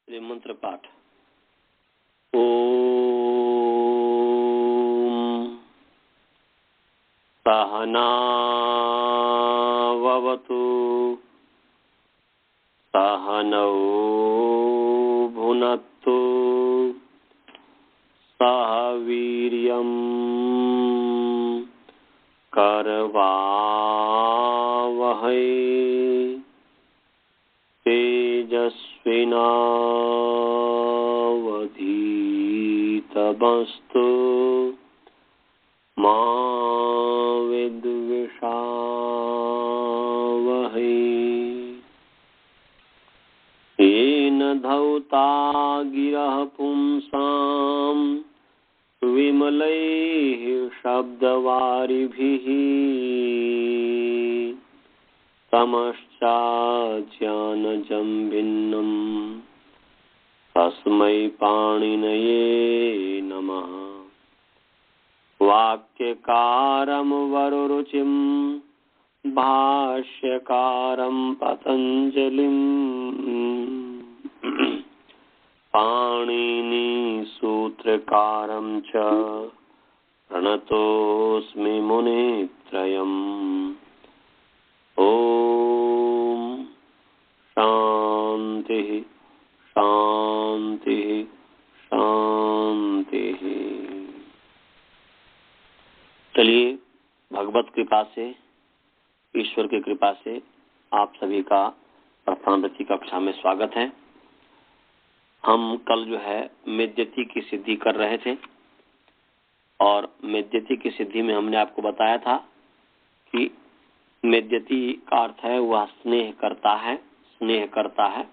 श्री मंत्र पाठ। ओम सहनावतु सहनौ भुनक्तु सह वीर्यं करवावहै तेजस्विनावधीतमस्तु मा विद्विषावहै। येन धौता गिरः पुंसां विमलैः शब्दवारिभिः तमश्चाज्ञानजं भिन्नं तस्मै पाणिनये नमः। वाक्यकारं वररुचिं भाष्यकारं पतञ्जलिं पाणिनिसूत्रकारं च प्रणतोऽस्मि मुनित्रयम्। ओम शांति शांति शांति। चलिए, भगवत कृपा से, ईश्वर की कृपा से आप सभी का प्रथमावृत्ति कक्षा में स्वागत है। हम कल जो है मेद्यति की सिद्धि कर रहे थे और मेद्यति की सिद्धि में हमने आपको बताया था कि मेद्यति का अर्थ है वह स्नेह करता है, स्नेह करता है।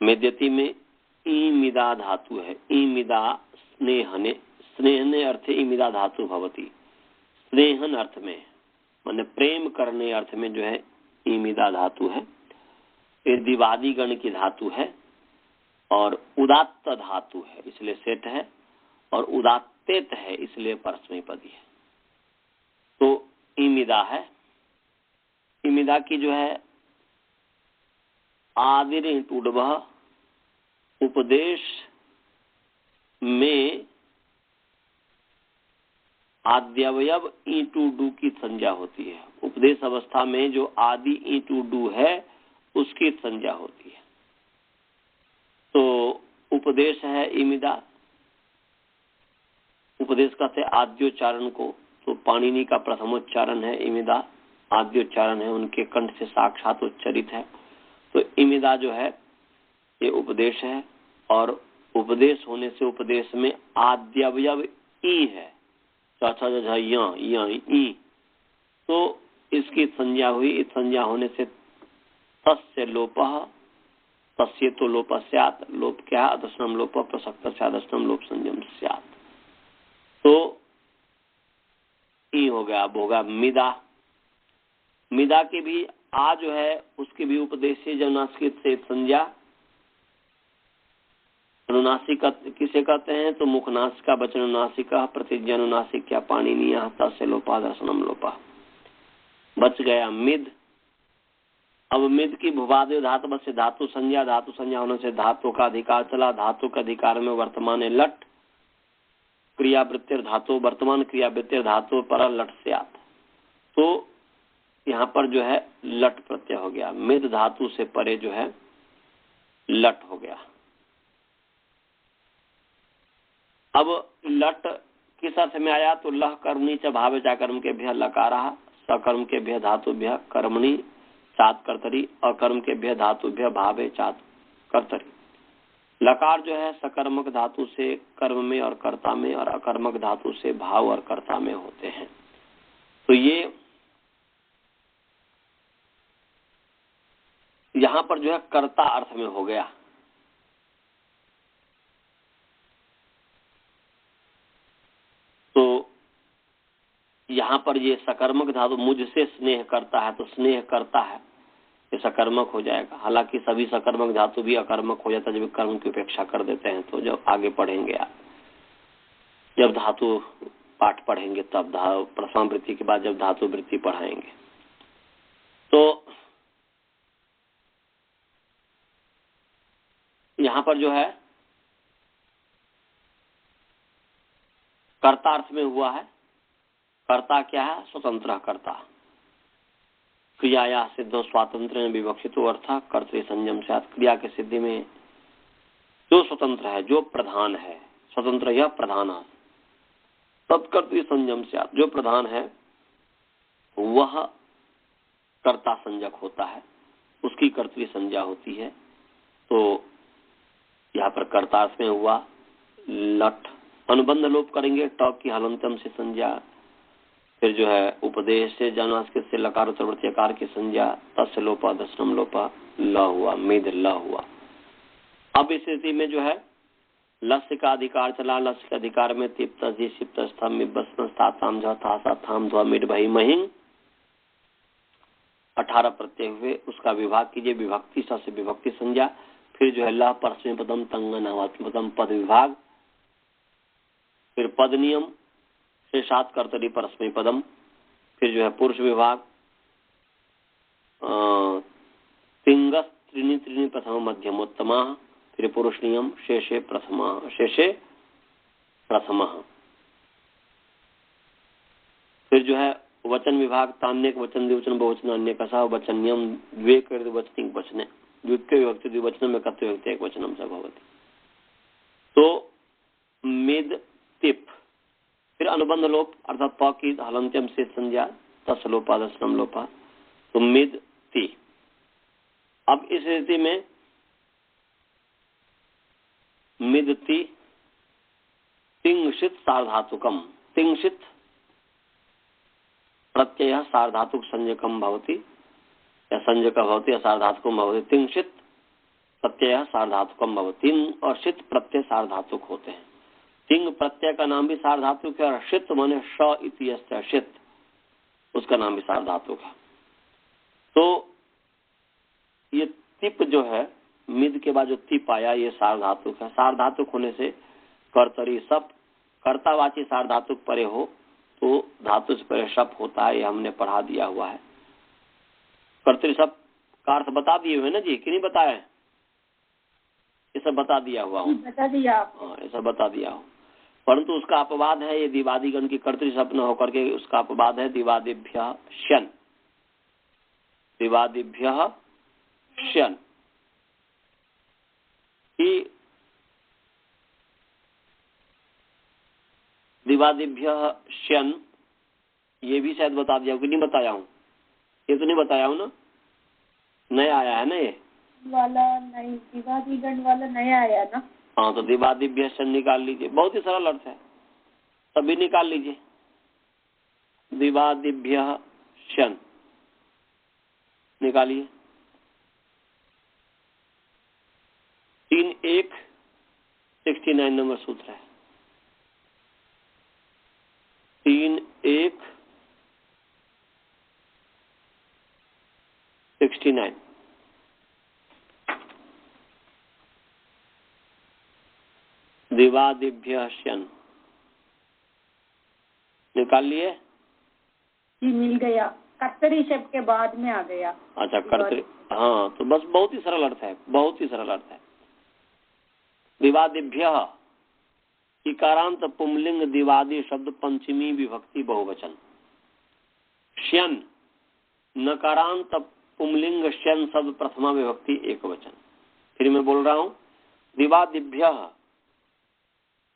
मेद्यति में ईमिदा धातु है। ईमिदा स्नेहने, स्नेहने अर्थ ईमिदा धातु भवति। स्नेहन अर्थ में माने प्रेम करने अर्थ में जो है ईमिदा धातु है। ये दिवादी गण की धातु है और उदात्त धातु है इसलिए सेठ है, और उदात्तेत है इसलिए परस्मैपदी है। तो इमिदा है। इमिदा की जो है आदिर टूडबह उपदेश में आद्यवयव ई टू डू की संज्ञा होती है। उपदेश अवस्था में जो आदि ई टू डू है उसकी संज्ञा होती है। तो उपदेश है इमिदा। उपदेश कहते आद्योच्चारण को, तो पाणिनि का प्रथमोच्चारण है इमिदा, आद्योच्चारण है, उनके कंठ से साक्षात उच्चरित है। तो इमिदा जो है ये उपदेश है, और उपदेश होने से उपदेश में आद्यवयव ई है, चौथा जगह ई, तो इसकी संज्ञा हुई। इस संज्ञा होने से तस्य लोपः, तस्य तो लोप स्यात्, लोप क्या अदर्शनम लोप प्रसक्त अदर्शनम लोप संयम स्यात्। तो ई हो गया। अब होगा मिदा। मिदा की भी आ जो है उसकी भी उपदेशीय अनुनासिक से संज्ञा। अनुनासिक किसे कहते हैं? तो मुखनासिका वचन अनुनासिका प्रतिज्ञा अनुनासिक क्या पाणिनीय तस्य लोपा दर्शनम लोपा। बच गया मिद। अब मिद की भुवादि धातु से धातु संज्ञा होने से धातु का अधिकार चला। धातु के अधिकार में वर्तमान लट, क्रियावृत्तिर धातु, वर्तमान क्रियावृत्तिर धातु पर लट से आता। तो यहाँ पर जो है लट प्रत्यय हो गया। मिद धातु से परे जो है लट हो गया। अब लट किस अर्थ में आया? तो लह कर्मणि च भावे चा कर्म के भ्य लकारः, सकर्म के भ्य धातु भ्य कर्मणि चात कर्तरी, अकर्म के भ्य धातु भ्य भावे चात कर्तरी। लकार जो है सकर्मक धातु से कर्म में और कर्ता में, और अकर्मक धातु से भाव और कर्ता में होते हैं। तो ये यहाँ पर जो है कर्ता अर्थ में हो गया। तो यहाँ पर ये सकर्मक धातु मुझसे स्नेह करता है, तो स्नेह करता है ये सकर्मक हो जाएगा। हालांकि सभी सकर्मक धातु भी अकर्मक हो जाता है जब कर्म की उपेक्षा कर देते हैं। तो जब आगे पढ़ेंगे आप, जब धातु पाठ पढ़ेंगे तब प्रथम वृत्ति के बाद जब धातु वृत्ति पढ़ाएंगे तो यहाँ पर जो है कर्ता अर्थ में हुआ है। कर्ता क्या है? स्वतंत्र कर्ता। क्रियाया सिद्धो स्वातंत्र विवक्षितो अर्थ कर्तृ संयम से। क्रिया के सिद्धि में जो स्वतंत्र है, जो प्रधान है, स्वतंत्र यह प्रधान है, तत्कर्तृ संयम से। जो प्रधान है वह कर्ता संज्ञक होता है, उसकी कर्तृ संज्ञा होती है। तो यहाँ पर कर्तार्थ में हुआ लट। अनुबंध लोप करेंगे ट की हलंतम से संज्ञा। फिर जो है उपदेश से जनास्कृत से लकार उत्तरवर्तीकार की संज्ञा। तस्य लोपा दशनम लोपा ल हुआ, मेद ल हुआ। अब इस स्थिति में जो है लस्य का अधिकार चला। लस्य के अधिकार में तिप्त जी सिप्त स्थम बस्म ताम था थाम ध्वा मिड भई महिंग 18 प्रत्यय हुए। उसका विभाग कीजिए। विभक्ति स से विभक्ति संज्ञा। फिर जो है लह परस्मै पदम तंग नवात्म पदम पद विभाग। फिर पद नियम से 7 कर्तरी परस्मै पदम। फिर जो है पुरुष विभाग तिंगस त्रीणि त्रीणि प्रथम मध्यमोत्तमा। फिर पुरुष नियम शेषे प्रथमा। फिर जो है वचन विभाग तान्यक वचन द्विवचन बहुवचन अन्य कसा वचन नियम द्वे कर वचन वचने द्वितीय विभक्ति द्विवचन में कर्तव्य विभक्ति एक वचनम स भवति। तो मिद तिप। फिर अनुबंध लोप अर्थात प की हलंत्यम से संज्ञा तस् लोपा दशनम लोपा। तो मिद ति। अब इस स्थिति में मिदति तिंगशित सार्धातुकम। तिंगशित प्रत्यय सार्धातुक संज्ञकम भवति या संज्ञक भवति या सार्धातुकम भवति। तिंगशित प्रत्यय सार्धातुकम भवति। तिंग और शित प्रत्यय सार्धातुक होते हैं। तिंग प्रत्यय का नाम भी सार्धातुक है और शित माने श इति यस्य शित, उसका नाम भी सार्धातुक है। तो ये तिप जो है मिद के बाद जो तिप आया ये सार्धातुक है। सार्धातुक होने से कर्तरी सप कर्तावाची सार्धातुक परे हो तो धातु से परे शप होता है। ये हमने पढ़ा दिया हुआ है। कर्तरी सप का अर्थ बता दिए हुए ना जी कि नहीं बताया? ये सब बता दिया हुआ हूँ। बता दिया। हाँ ये सब बता दिया हूँ। परंतु उसका अपवाद है ये दिवादिगण की कर्तरी सप न होकर के उसका अपवाद है दिवादिभ्य शन। दिवादिभ्य शन कि दिवादिभ्य शन ये भी शायद बता दिया कि नहीं बताया हूँ? ये तो नहीं बताया हूँ ना? नया आया है ना ये वाला? नहीं, दिवादिगण वाला नया आया ना। हाँ तो दिवादिभ्य शन निकाल लीजिए। बहुत ही सरल अर्थ है, तभी निकाल लीजिए। दिवादिभ्य शन निकालिए। 3-1-69 नंबर सूत्र है। 3-1-69 दिवादिभ्य शन निकाल लिए? जी मिल गया। कर्तरी शब्द के बाद में आ गया। अच्छा कर्तरी। हाँ तो बस बहुत ही सरल अर्थ है, बहुत ही सरल अर्थ है। दिवादिभ्य इकारांत पुंलिंग दिवादी शब्द पंचमी विभक्ति बहुवचन। श्यन नकारांत पुंलिंग श्यन शब्द प्रथमा विभक्ति एक वचन। फिर मैं बोल रहा हूं दिवादिभ्य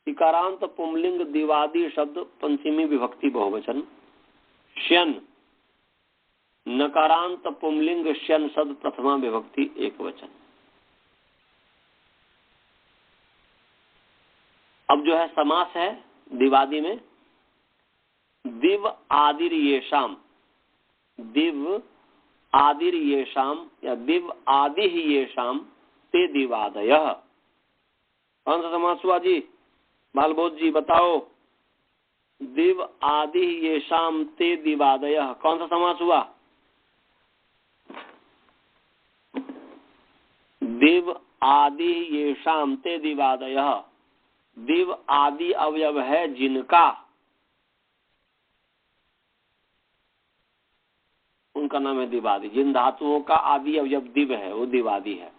इकारांत पुंलिंग दिवादी शब्द पंचमी विभक्ति बहुवचन। श्यन नकारांत पुंलिंग श्यन शब्द प्रथमा विभक्ति एक वचन। अब जो है समास है दिवादी में दिव आदिर येषाम। दिव आदिर येषाम या दिव आदि ही येषाम ते दिवादयः। कौन सा समास हुआ जी? बालबोध जी बताओ। दिव आदि ही येषाम ते दिवादयः कौन सा समास हुआ? दिव आदि येषाम ते दिवादयः। दिव आदि अवयव है जिनका, उनका नाम है दिवादी। जिन धातुओं का आदि अवयव दिव है वो दिवादी है।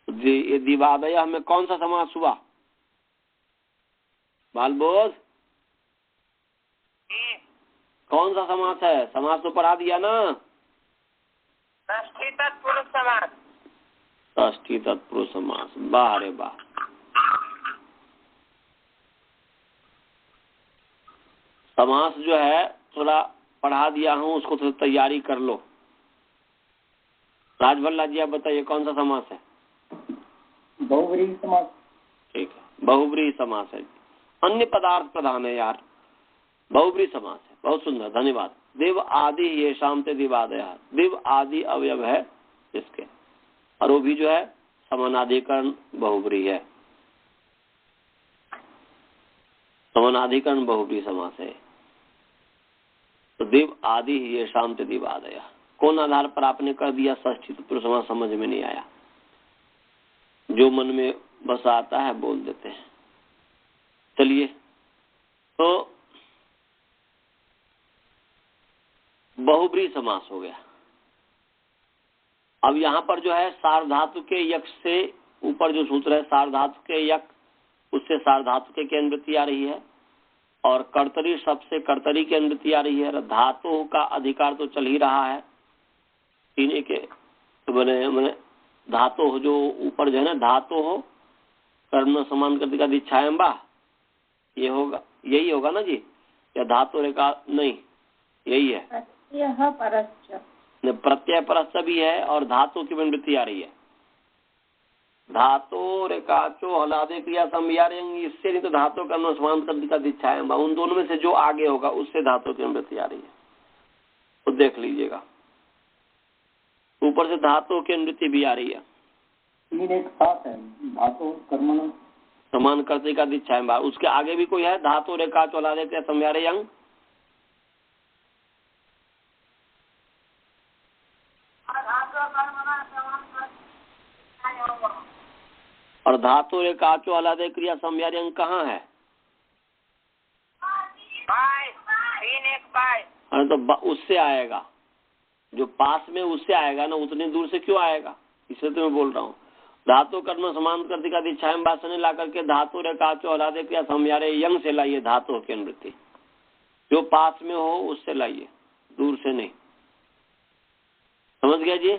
तो ये दिवादय में कौन सा समास हुआ? बालबोध, कौन सा समास है? समास तो पढ़ा दिया ना। षष्ठी तत्पुरुष समास। षष्ठी तत्पुरुष समास, वाह रे वाह। समास जो है थोड़ा पढ़ा दिया हूँ, उसको थोड़ी तैयारी कर लो। राजभल्ला जी आप बताइए कौन सा समास है? बहुव्रीहि समास। ठीक है, बहुव्रीहि समास है। अन्य पदार्थ प्रधान है यार, बहुव्रीहि समास है। बहुत सुंदर, धन्यवाद। दिव आदि ये शाम से दिवादय, दिव आदि अवयव है इसके, और वो भी जो है समानाधिकरण बहुव्रीहि है। समानाधिकरण बहुव्रीहि समास है। तो दिव आदि ये शाम से दिवादय, कौन आधार पर आपने कर दिया षष्ठी तत्पुरुष समास? समझ में नहीं आया, जो मन में बस आता है बोल देते हैं। चलिए, तो बहुव्रीहि समास हो गया। अब यहाँ पर जो है सार्वधातु के यक से ऊपर जो सूत्र है सार्वधातु के यक, उससे सार्वधातु के अनुवृत्ति आ रही है, और कर्तरी शब्द से कर्तरी की अनुवृत्ति आ रही है। धातु का अधिकार तो चल ही रहा है तीन के, तो मैंने धातु हो जो ऊपर जो है ना, धातु हो कर्म समान करती का दीक्षाएं बा, ये होगा, यही होगा ना जी? या धातु रेखा नहीं, यही है प्रत्यय परश्च। प्रत्यय परश्च भी है, और धातु की अनुवृत्ति आ रही है। धातु रेखाचो हलादे क्रिया संयारेंगे, इससे नहीं तो धातु कर्म समान करती का दीक्षाएं, उन दोनों में से जो आगे होगा उससे धातु की अनुवृत्ति आ रही है, तो देख लीजिएगा। ऊपर से धातु की अनुवृत्ति भी आ रही है। तीन एक साथ है, धातु कर्मण समान करते का दीक्षाएं, उसके आगे भी कोई है? धातु रेखा चौलादे क्रिया संयारे अंग, और धातु रेखाचो हलादे क्रिया संयारे अंग कहाँ है? अरे तो उससे आएगा, जो पास में उससे आएगा ना, उतनी दूर से क्यों आएगा? इसलिए तो मैं बोल रहा हूँ। धातु कर्म समान करती का दीक्षाएं वासने ला करके धातु रेखाचो हलादे क्रिया संयारे यंग से लाइए धातु की अनुवृत्ति, जो पास में हो उससे लाइए, दूर से नहीं। समझ गया जी?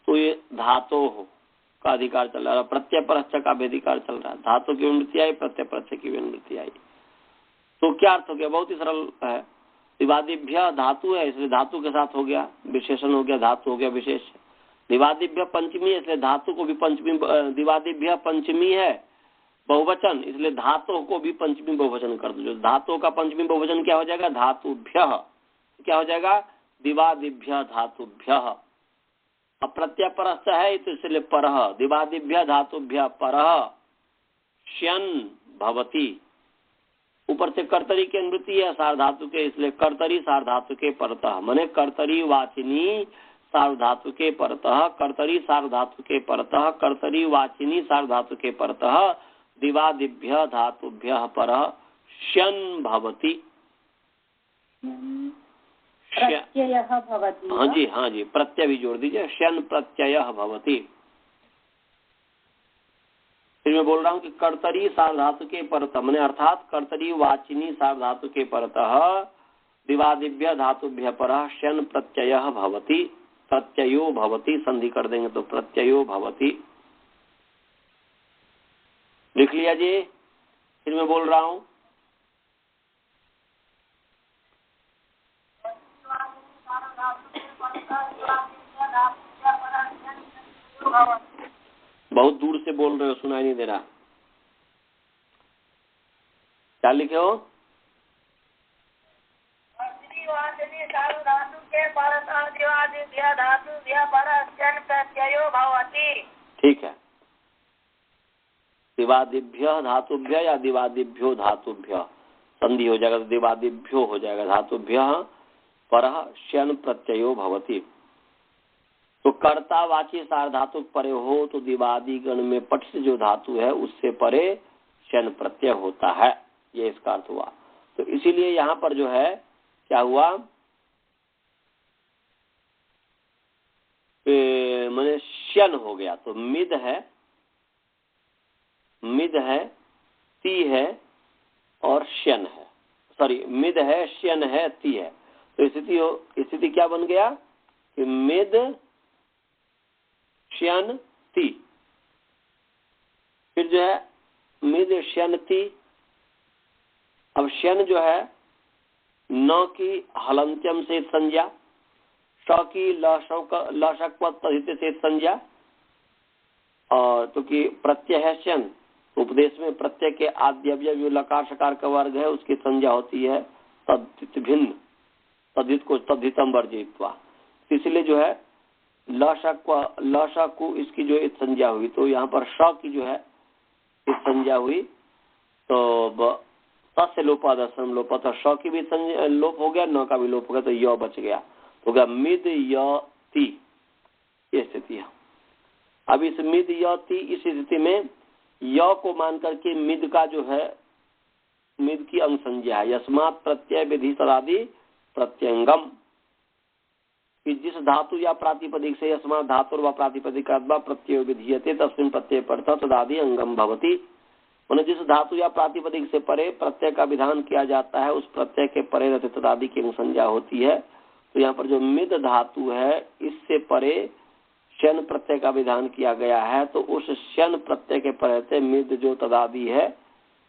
तो ये धातु हो का अधिकार चल रहा है, प्रत्यय परश्च का भी अधिकार चल रहा है। धातु की अनुवृत्ति आई, प्रत्यय परश्च की भी अनुवृत्ति आई, तो क्या अर्थ हो गया? बहुत ही सरल है। दिवादिभ्य धातु है इसलिए धातु के साथ हो गया, विशेषण हो गया, धातु हो गया विशेष। दिवादिभ्य पंचमी है इसलिए धातु को भी पंचमी, दिवादिभ्य पंचमी है बहुवचन, इसलिए धातु को भी पंचमी बहुवचन कर दो। जो धातु का पंचमी बहुवचन क्या हो जाएगा? धातुभ्य। क्या हो जाएगा? दिवादिभ्य धातुभ्य। अब प्रत्यय परश्च है तो इसलिए परः, दिवादिभ्य धातुभ्य परः श्यन भवति। ऊपर से कर्तरी की अनुवृत्ति है सार्वधातु के, इसलिए कर्तरी सार्वधातु के परतः, माने कर्तरी वाचिनी सार्वधातु के परतः, कर्तरी सार्वधातु के परतः, कर्तरी वाचिनी सार्वधातु के परतः दिवादिभ्य धातुभ्य परः श्यन भवति। प्रत्ययः भवति। हाँ जी, प्रत्यय भी जोड़ दीजिए, श्यन प्रत्ययः भवति। फिर मैं बोल रहा हूँ कि कर्तरी सार्वधातु के परतः, मैंने अर्थात कर्तरी वाचिनी सार्वधातु के परतः दिवादिभ्य धातुभ्य परः श्यन प्रत्ययः भवति, प्रत्ययो भवति, संधि कर देंगे तो प्रत्ययो भवति। लिख लिया जी? फिर मैं बोल रहा हूँ बहुत दूर से बोल रहे हो, सुनाई नहीं दे रहा। क्या लिखे हो? ठीक है, दिवादिभ्य धातुभ्य या दिवादिभ्यो धातुभ्य संधि हो जाएगा तो दिवादिभ्यो हो जाएगा, धातुभ्य परः श्यन प्रत्ययो भवति। तो कर्तावाची सार्वधातु परे हो तो दिवादी गण में पट से जो धातु है उससे परे शन प्रत्यय होता है, ये इसका अर्थ हुआ। तो इसीलिए यहाँ पर जो है क्या हुआ, मैंने श्यन हो गया। तो मिद है, ती है और श्यन है, सॉरी मिद है, श्यन है, ती है। तो स्थिति क्या बन गया कि मिद श्यन ती। फिर जो है मिद श्यन ती। अब श्यन जो है न की हलंत्यम से संज्ञा, श की लशक से संज्ञा, और तो कि प्रत्यय है श्यन, उपदेश में प्रत्यय के आद्यव्य जो लकार शकार का वर्ग है उसकी संज्ञा होती है तद्धित भिन्न, तद्धित को तद्धितम वर्जित्वा। इसलिए जो है लशक इसकी जो एक संज्ञा हुई, तो यहाँ पर श की जो है इस संज्ञा हुई, तो तस्य लोपादर्शन लोप, तो श की भी लोप हो गया, न का भी लोप हो गया, तो य बच गया, तो गया मिद य ती। ये स्थिति है। अब इस मिद य ती इस स्थिति में य को मान करके मिद का जो है मिद की अंग संज्ञा है, यस्मात् प्रत्यय विधि तदादि प्रत्यंगम, कि जिस धातु या प्रातिपदिक से यस्मात् धातु व प्रातिपदिक प्रत्यय विधीयते तस्मिन् प्रत्यय पड़ता तदादि अंगम भवति। माने जिस धातु या प्रातिपदिक से परे प्रत्यय का विधान किया जाता है उस प्रत्यय के परे रहते तदादि की अंग संज्ञा होती है। तो यहाँ पर जो मिद धातु है इससे परे श्यन प्रत्यय का विधान किया गया है, तो उस श्यन प्रत्यय के परे मिद जो तदादि है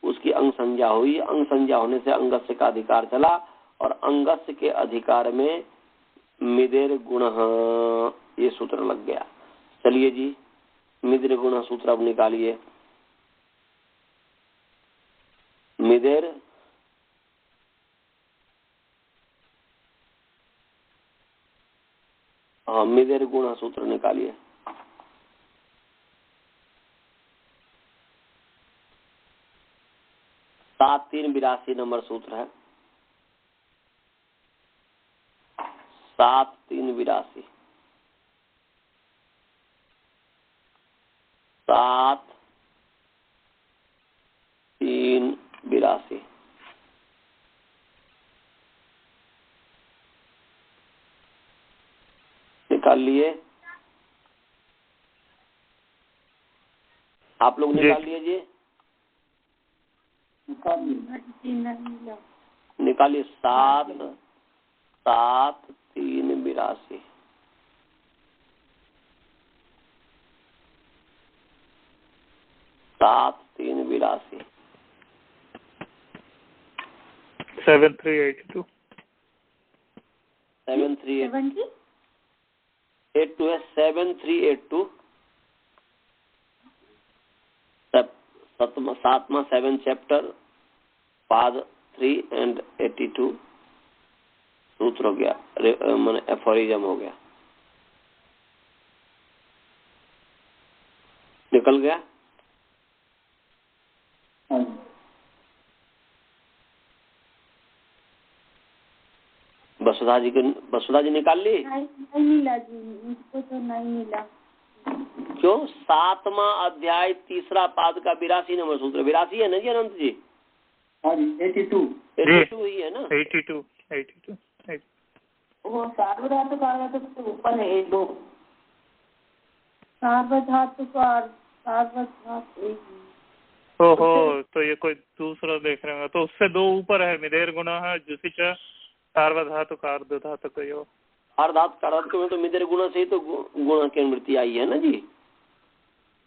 उसकी अंग संज्ञा हुई। अंग संज्ञा होने से अंगस्य का अधिकार चला, और अंगस्य के अधिकार में मिदेर गुण, ये सूत्र लग गया। चलिए जी, मिदेर गुण सूत्र अब निकालिए। मिदेर मिदेर गुण सूत्र निकालिए। सात 382 नंबर सूत्र है, 7-3-82, 7-3-82। निकाल लिए आप लोग? निकाल लीजिए, निकालिए। 7-7-3-82। 7-3-82। 7382। 7382 है। 7382 सातवां 7 चैप्टर पाद 3 and 82 सूत्र हो गया, माने एफोरिज्म हो गया। निकल गया? वसुधा जी निकाल ली? नहीं मिला जी, मुझको तो नहीं मिला। क्यों? 7वां अध्याय 3रा पाद का 82 नंबर सूत्र। 82 है ना जी अनंत जी? 82 ही है ना? 82। वो सार्वधातु तो ऊपर है, दो सार्वधातु का सार्वधातु। ओहो, तो ये कोई दूसरा देख रहे हैं, तो उससे दो ऊपर है। मिदेर गुण है जुसी सार्वधातु का अर्धधातु का यो अर्धातु में तो मिदेर गुण से ही तो गुण की अनुवृत्ति आई है ना जी?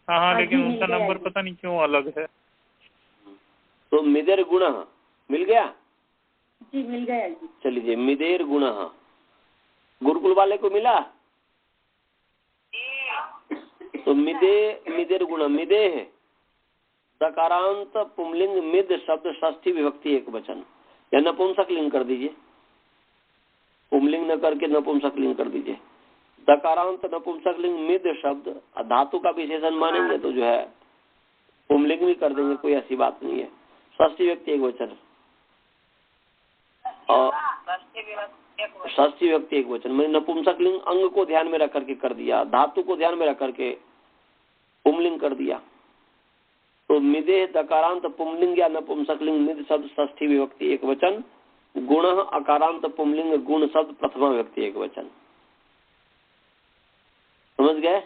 हाँ, लेकिन उनका नंबर पता नहीं क्यों अलग है। तो मिदेर गुण मिल गया जी? मिल गया जी। चलिए, मिदेर गुण गुरुकुल वाले को मिला? तो मिदेर गुण, मिदे है दकारांत पुंलिंग मिद शब्द षष्ठी विभक्ति एक वचन, या नपुंसक लिंग कर दीजिए, पुंलिंग न करके नपुंसक लिंग कर दीजिए। दकारांत नपुंसक लिंग मिद शब्द धातु का विशेषण मानेंगे तो जो है पुंलिंग भी कर देंगे, कोई ऐसी बात नहीं है। षष्ठी व्यक्ति एक वचन, और षष्ठी व्यक्ति एक वचन। मैंने नपुंसक लिंग अंग को ध्यान में रख करके कर दिया, धातु को ध्यान में रख करके पुंलिंग कर दिया। तो मिदे दकारांत पुंलिंग या नपुंसक लिंग मिद शब्द षष्ठी विभक्ति एक वचन, गुण अकारांत पुंलिंग गुण शब्द प्रथमा व्यक्ति एक वचन। समझ गए?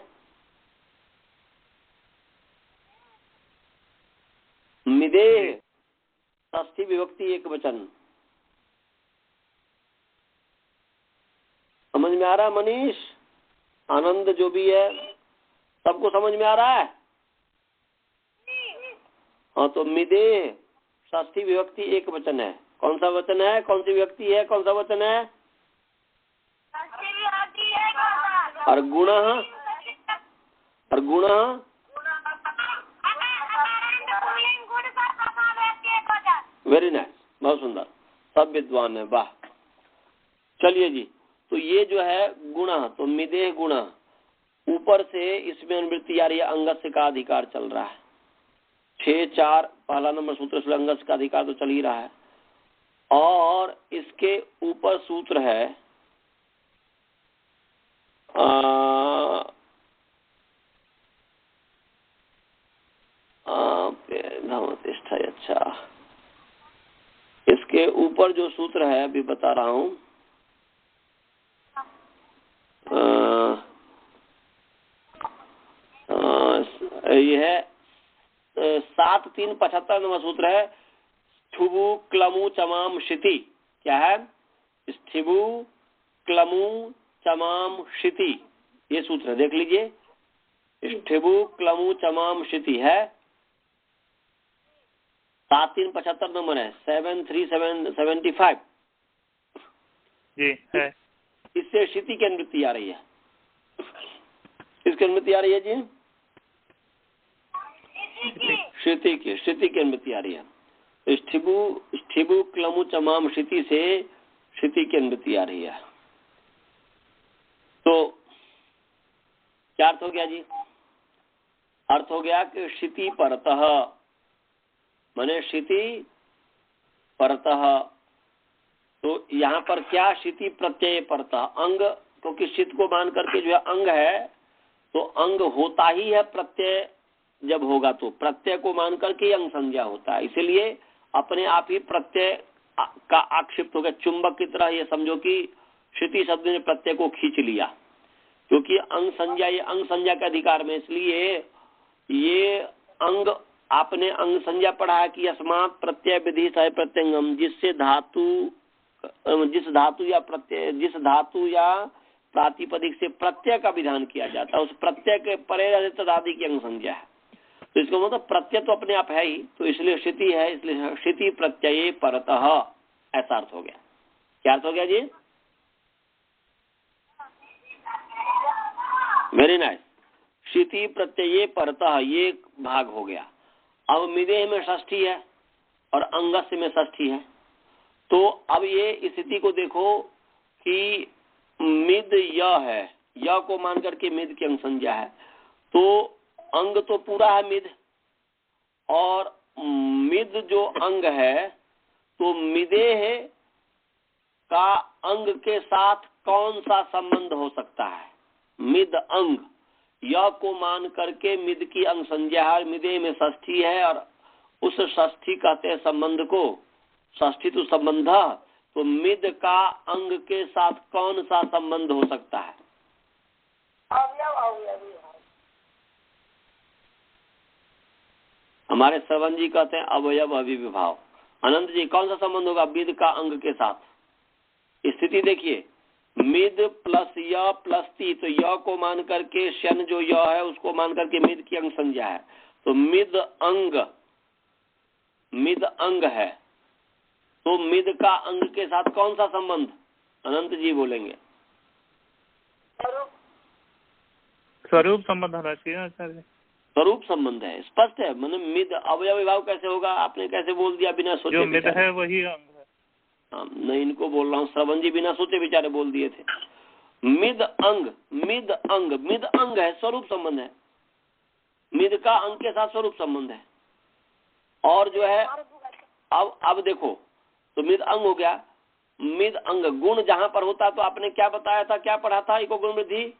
मिदेह षष्ठी विभक्ति एक वचन। समझ में आ रहा है मनीष? आनंद जो भी है सबको समझ में आ रहा है? हाँ, तो मिदेह षष्ठी विभक्ति एक वचन है। कौन सा वचन है? कौन सी विभक्ति है? कौन सा वचन है? और गुण, और गुण वेरी नाइस, बहुत सुंदर, सब विद्वान है, वाह। चलिए जी, तो ये जो है गुण, तो मिदेह गुण, ऊपर से इसमें अनुवृत्ति आ रही है, अंगस्य का अधिकार चल रहा है। 6-4 पहला नंबर सूत्र से अंगस्य का अधिकार तो चल ही रहा है, और इसके ऊपर सूत्र है अच्छा, इसके ऊपर जो सूत्र है अभी बता रहा हूं, यह है 7-3-75 नंबर सूत्र है। स्थुबु क्लमु चमाम शिति। क्या है? स्थुबु क्लमु चमाम शिति, ये सूत्र है, देख लीजिए। स्थुबु क्लमु चमाम शिति है, 7-3-75 नंबर है, 7-3-75 जी है। इससे शिति की अनुवृत्ति आ रही है। किसकी अनुवृत्ति आ रही है जी? शिति की अनुवृत्ति आ रही है। स्थिबु क्लमु चमाम शिति से शिति की अनुवृत्ति आ रही है। तो क्या अर्थ हो गया जी? अर्थ हो गया कि शिति परतः, माने शिति परतः। तो यहाँ पर क्या? शिति प्रत्यय परतः, अंग, क्योंकि शित को मान करके जो है अंग है, तो अंग होता ही है प्रत्यय जब होगा, तो प्रत्यय को मान करके अंग संज्ञा होता है, इसलिए अपने आप ही प्रत्यय का आक्षेप हो गया। चुंबक की तरह ये समझो कि शिति शब्द ने प्रत्यय को खींच लिया, क्योंकि अंग संज्ञा, ये अंग संज्ञा के अधिकार में, इसलिए ये अंग, आपने अंग संज्ञा पढ़ा है कि अस्मात् प्रत्यय विधि सह प्रत्यंगम, जिससे धातु, जिस धातु या प्रत्यय, जिस धातु या प्रातिपदिक से प्रत्यय का विधान किया जाता है, उस प्रत्यय के परे रहते तदादि की अंग संज्ञा है। तो इसका मतलब प्रत्यय तो अपने आप है ही, तो इसलिए शिति है, इसलिए शिति प्रत्यय परतः, ऐसा अर्थ हो गया। क्या अर्थ हो गया जी? Very nice. शिति प्रत्यय परतः, ये भाग हो गया। अब मिदेह में षष्ठी है और अंगस्य में षष्ठी है, तो अब ये स्थिति को देखो कि मिद य है, य को मान करके मिद की अंग संज्ञा है, तो अंग तो पूरा है मिद, और मिद जो अंग है, तो मिदेह का अंग के साथ कौन सा संबंध हो सकता है? मिद अंग, य को मान करके मिद की अंग संज्ञा है, मिदेह में षष्ठी है, और उस षष्ठी कहते हैं संबंध को, षष्ठी तो संबंध, तो मिद का अंग के साथ कौन सा संबंध हो सकता है? हमारे श्रवण जी कहते हैं अवयव अविभाव। अनंत जी, कौन सा संबंध होगा मिद का अंग के साथ? स्थिति देखिए, मिद प्लस य प्लस ती, तो य को मान करके शन जो य है उसको मान करके मिद की अंग संज्ञा है, तो मिद अंग है, तो मिद का अंग के साथ कौन सा संबंध? अनंत जी बोलेंगे। स्वरूप संबंध होना चाहिए आचार्य। स्वरूप संबंध है, स्पष्ट है। मैंने मिद अवयव विभाव कैसे होगा? आपने कैसे बोल दिया बिना सोचे? जो मिद है वही अंग है। हाँ, नहीं, इनको बोल रहा हूँ, श्रवण जी बिना सोचे विचारे बोल दिए थे। मिद अंग, मिद अंग है, स्वरूप संबंध है, मिद का अंग के साथ स्वरूप संबंध है। और जो है अब देखो, तो मिद अंग हो गया, मिद अंग गुण जहां पर होता, तो आपने क्या बताया था, क्या पढ़ा था? इको गुण वृद्धि,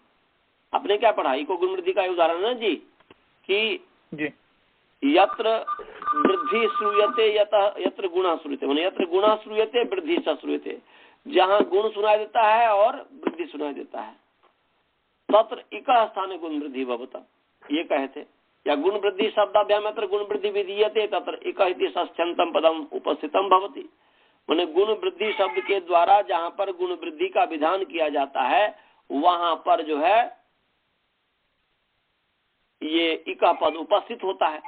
आपने क्या पढ़ा? इको गुण वृद्धि का उदाहरण है जी, कि जी यत्र वृद्धि श्रूयते यत्र गुण श्रूयते, माने यत्र गुण श्रूयते वृद्धि च श्रूयते, जहाँ गुण सुनाई देता है और वृद्धि सुनाई देता है, तत्र इक स्थाने गुण वृद्धि भवता, ये कहे थे। या गुण वृद्धि शब्दाभ्याम अत्र गुण वृद्धि विधीयते तत्र इक इति षष्ठ्यंतम पदम उपस्थितम भवति। माने गुण वृद्धि शब्द के द्वारा जहाँ पर गुण वृद्धि का विधान किया जाता है वहां पर जो है ये इका पद उपस्थित होता है।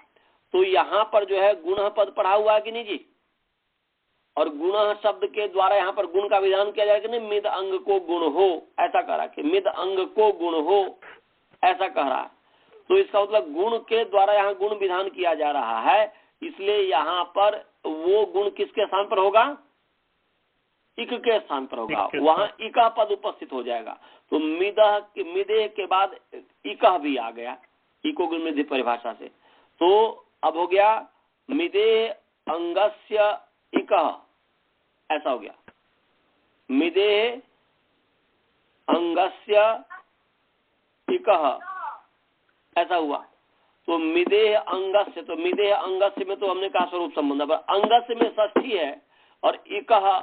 तो यहाँ पर जो है गुण पद पढ़ा हुआ है कि नहीं जी, और गुण शब्द के द्वारा यहाँ पर गुण का विधान किया जाएगा कि नहीं, मिद अंग को गुण हो, ऐसा कह रहा है कि मिद अंग को गुण हो, ऐसा कह रहा है। तो इसका मतलब गुण के द्वारा यहाँ गुण विधान किया जा रहा है, इसलिए यहाँ पर वो गुण किसके स्थान पर होगा, इक के स्थान पर होगा, वहां इका पद उपस्थित हो जाएगा। तो मिदे के बाद इका भी आ गया इको गुण वृद्धि परिभाषा से। तो अब हो गया मिदे अंगस्य इकः, ऐसा हो गया मिदे अंगस्य इकः, ऐसा हुआ। तो मिदे अंगस्य, तो मिदे अंगस्य में तो हमने कहा स्वरूप संबंध, पर अंगस्य में षष्ठी है और इकः,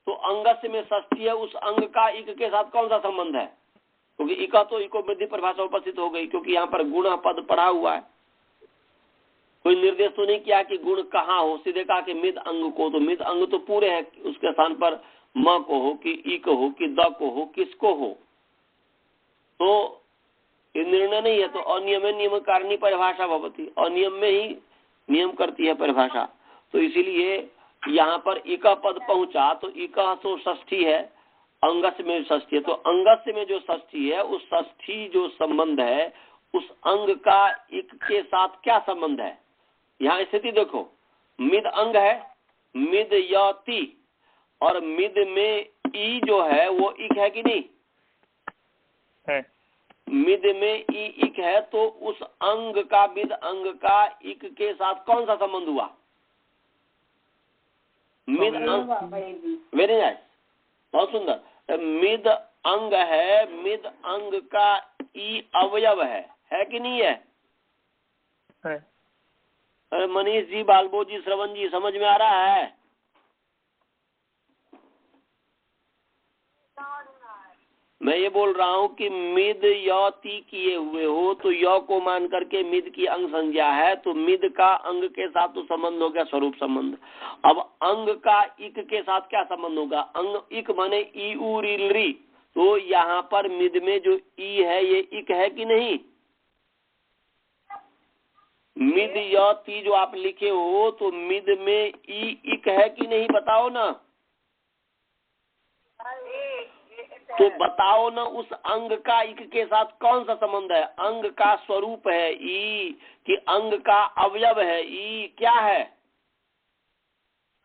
तो अंगस्य में षष्ठी है, उस अंग का इक के साथ कौन सा संबंध है, क्योंकि इका तो इको वृद्धि परिभाषा उपस्थित हो गई, क्योंकि यहाँ पर गुण पद पढ़ा हुआ है। कोई निर्देश तो नहीं किया कि गुण कहाँ हो, सीधे कहा कि मिद अंग को, तो मिद अंग तो पूरे है, उसके स्थान पर म को हो कि ई को हो कि द को हो, किसको हो, तो ये निर्णय नहीं है। तो अनियम नियम कारणीय परिभाषा भवती, अनियम में ही नियम करती है परिभाषा। तो इसीलिए यहाँ पर इका पद पहुंचा, तो इका तो षष्ठी है, अंगस्य में षष्ठी है, तो अंगस्य में जो षष्ठी है उस षष्ठी जो संबंध है उस अंग का इक के साथ क्या संबंध है। यहाँ स्थिति देखो, मिद अंग है, मिद यति, और मिद में ई जो है वो इक है कि नहीं है, मिद में ई इक है, तो उस अंग का, मिद अंग का इक के साथ कौन सा संबंध हुआ, मिद अंग, वेरी नाइस, बहुत सुंदर। मिद अंग है, मिद अंग का ई अवयव है कि नहीं है? अरे मनीष जी, बालबो जी, श्रवण जी, समझ में आ रहा है? मैं ये बोल रहा हूँ कि मिद यति किए हुए हो तो य को मान करके मिद की अंग संज्ञा है, तो मिद का अंग के साथ तो संबंध हो गया स्वरूप संबंध। अब अंग का इक के साथ क्या संबंध होगा, अंग इक माने ई उ री, तो यहाँ पर मिद में जो ई है ये इक है कि नहीं, मिद यति जो आप लिखे हो तो मिद में ई इक है कि नहीं, बताओ ना, तो बताओ ना उस अंग का इक के साथ कौन सा संबंध है, अंग का स्वरूप है ई कि अंग का अवयव है ई, क्या है,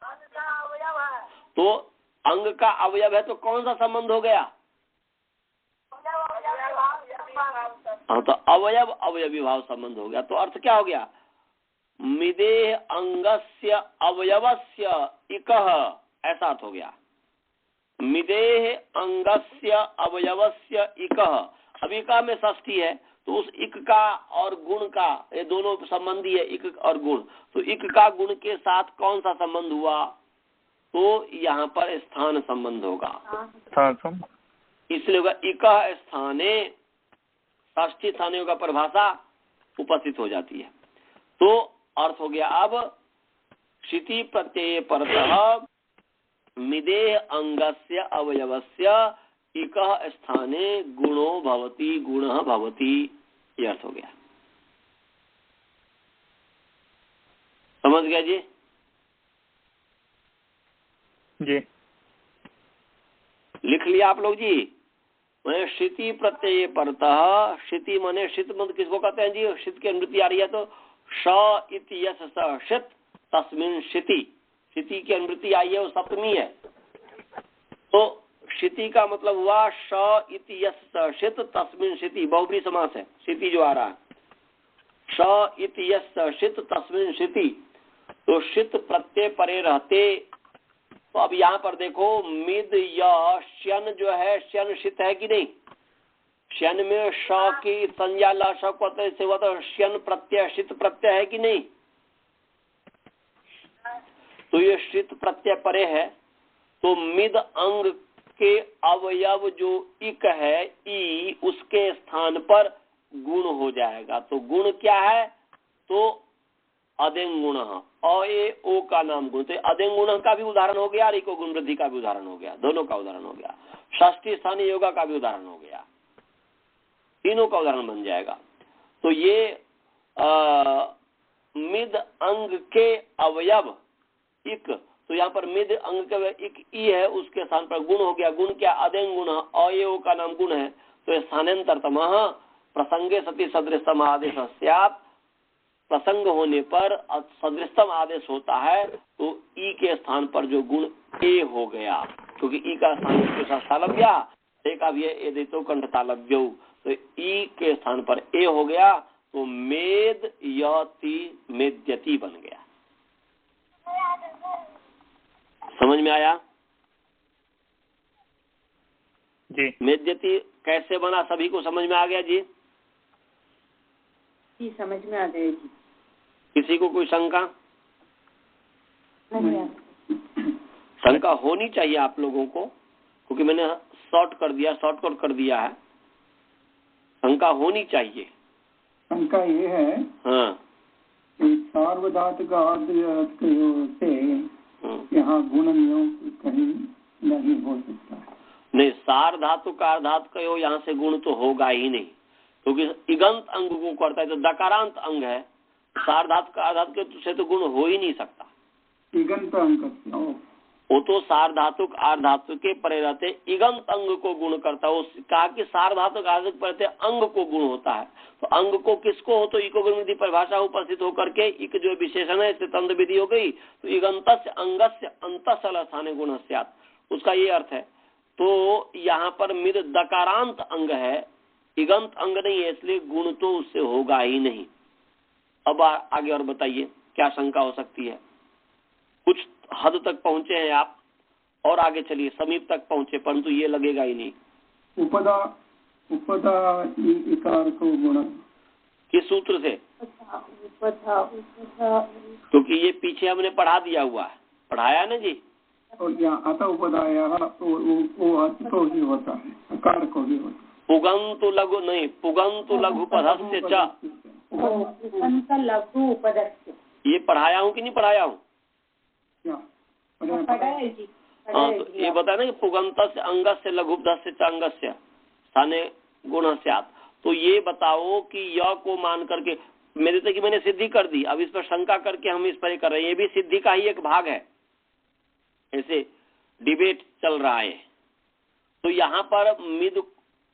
अंग का अवयव है, तो अंग का अवयव है तो कौन सा संबंध हो गया, हाँ, तो अवयव अवयवी भाव संबंध हो गया। तो अर्थ क्या हो गया, मिदे अंगस्य अवयवस्य इकः, ऐसा अर्थ हो गया, मिदे अंगस्य अवयवस्य इकः। अब इका में षष्ठी है तो उस इक का और गुण का, ये दोनों संबंधी है, इक और गुण, तो इक का गुण के साथ कौन सा संबंध हुआ, तो यहाँ पर स्थान संबंध होगा, इसलिए होगा इकः स्थाने, षष्ठी स्थानियों का परिभाषा उपस्थित हो जाती है। तो अर्थ हो गया अब क्षिति प्रत्यय परतः मिदे अंगस्य अवयवस्य इकः स्थाने गुणो भवति, गुणः भवति, ये अर्थ हो गया। समझ गया जी? जी लिख लिया आप लोग जी? मैंने क्षिति प्रत्यय परतः, क्षिति माने षित मंत्र किसको कहते हैं जी, षित की अनुवृत्ति आ रही है तो श इति यस स षित तस्मिन् क्षिति, क्षिति की अनुवृत्ति आई है वो सप्तमी है, तो क्षिति का मतलब हुआ श इति यस स षित तस्मिन् क्षिति, बहुब्री समास है, क्षिति जो आ रहा है, श इति यस स षित तस्मिन् क्षिति, तो षित प्रत्यय परे रहते। तो अब यहाँ पर देखो मिद या श्यन जो है, श्यन षित है कि नहीं, श्यन में श की संज्ञा ला श को से हुआ तो श्यन प्रत्यय षित प्रत्यय है कि नहीं, तो ये षित प्रत्यय परे है, तो मिद अंग के अवयव जो इक है ई, उसके स्थान पर गुण हो जाएगा। तो गुण क्या है, तो अदेंग गुण, अ ए ओ का नाम गुण, तो अदेंग गुण का भी उदाहरण हो गया, रिको गुण वृद्धि का भी उदाहरण हो गया, दोनों का उदाहरण हो गया। षष्ठी स्थानीय योगा का भी उदाहरण हो गया, तीनों का उदाहरण बन जाएगा। तो ये मिद अंग के अवयव इक, तो यहाँ पर मिद अंग के अवयव इक ई है, उसके स्थान पर गुण हो गया। गुण क्या? अदेंग गुण, अ ए ओ का नाम गुण है, तो स्थानांतरतमः प्रसंगे सति सदृशतम आदेश स्यात्, प्रसंग होने पर सदृशतम आदेश होता है, तो ई के स्थान पर जो गुण ए हो गया, क्योंकि ई का स्थान के साथ तालव्य, एक अब ये एदितो कंठ तालव्यो, तो ई के स्थान पर ए हो गया, तो मेद यति मेद्यति बन गया। समझ में आया जी? मेद्यति कैसे बना, सभी को समझ में आ गया जी? जी समझ में आ गया जी। किसी को कोई शंका? नहीं। शंका होनी चाहिए आप लोगों को, क्योंकि मैंने शॉर्टकट कर दिया है। शंका होनी चाहिए। शंका ये है हाँ, कि सार्वधातुक से यहाँ गुण नियोग कहीं नहीं हो सकता। नहीं, सार धातु का धातु कहो, यहाँ से गुण तो होगा ही नहीं, क्योंकि इगंत अंग को करता है, तो दकारांत अंग है, सार धातु का धातु के से तो गुण हो ही नहीं सकता। इगंत अंग वो तो सार धातु आर्ध धातु के परे रहते इगंत अंग को गुण करता है। उसने कहा कि सार धातु आर्ध परे अंग को गुण होता है, तो अंग को किसको हो, तो इको गुण विधि परिभाषा उपस्थित होकर के इक जो विशेषण है इससे तंद विधि हो गई, तो इगंतस्य अंगस्य अंतसल स्थाने गुण स्यात्, उसका ये अर्थ है। तो यहाँ पर मिद दकारांत अंग है, इगंत अंग नहीं है, इसलिए गुण तो उससे होगा ही नहीं। अब आगे और बताइए क्या शंका हो सकती है? कुछ हद तक पहुंचे हैं आप, और आगे चलिए, समीप तक पहुंचे, परंतु ये लगेगा ही नहीं। उपदा इकार को गुण किस सूत्र से? क्योंकि ये पीछे हमने पढ़ा दिया हुआ है, पढ़ाया ना जी। और यहाँ अतः उपदाया वो तो ही होता है, अकार को भी होता है। पुगंतु लघु नहीं, पुगंतु लघु पदस्य च, लघु उपदस्य, ये पढ़ाया हूँ कि नहीं पढ़ाया हूँ? जी। हाँ, तो ये बताया ना कि पुगंतस्य अंगस्य लघुपधस्य च अंगस्य स्थाने गुण स्यात्। तो ये बताओ कि य को मान करके, मेरे तो कि मैंने सिद्धि कर दी, अब इस पर शंका करके हम इस पर कर रहे हैं, ये भी सिद्धि का ही एक भाग है, ऐसे डिबेट चल रहा है। तो यहाँ पर मिद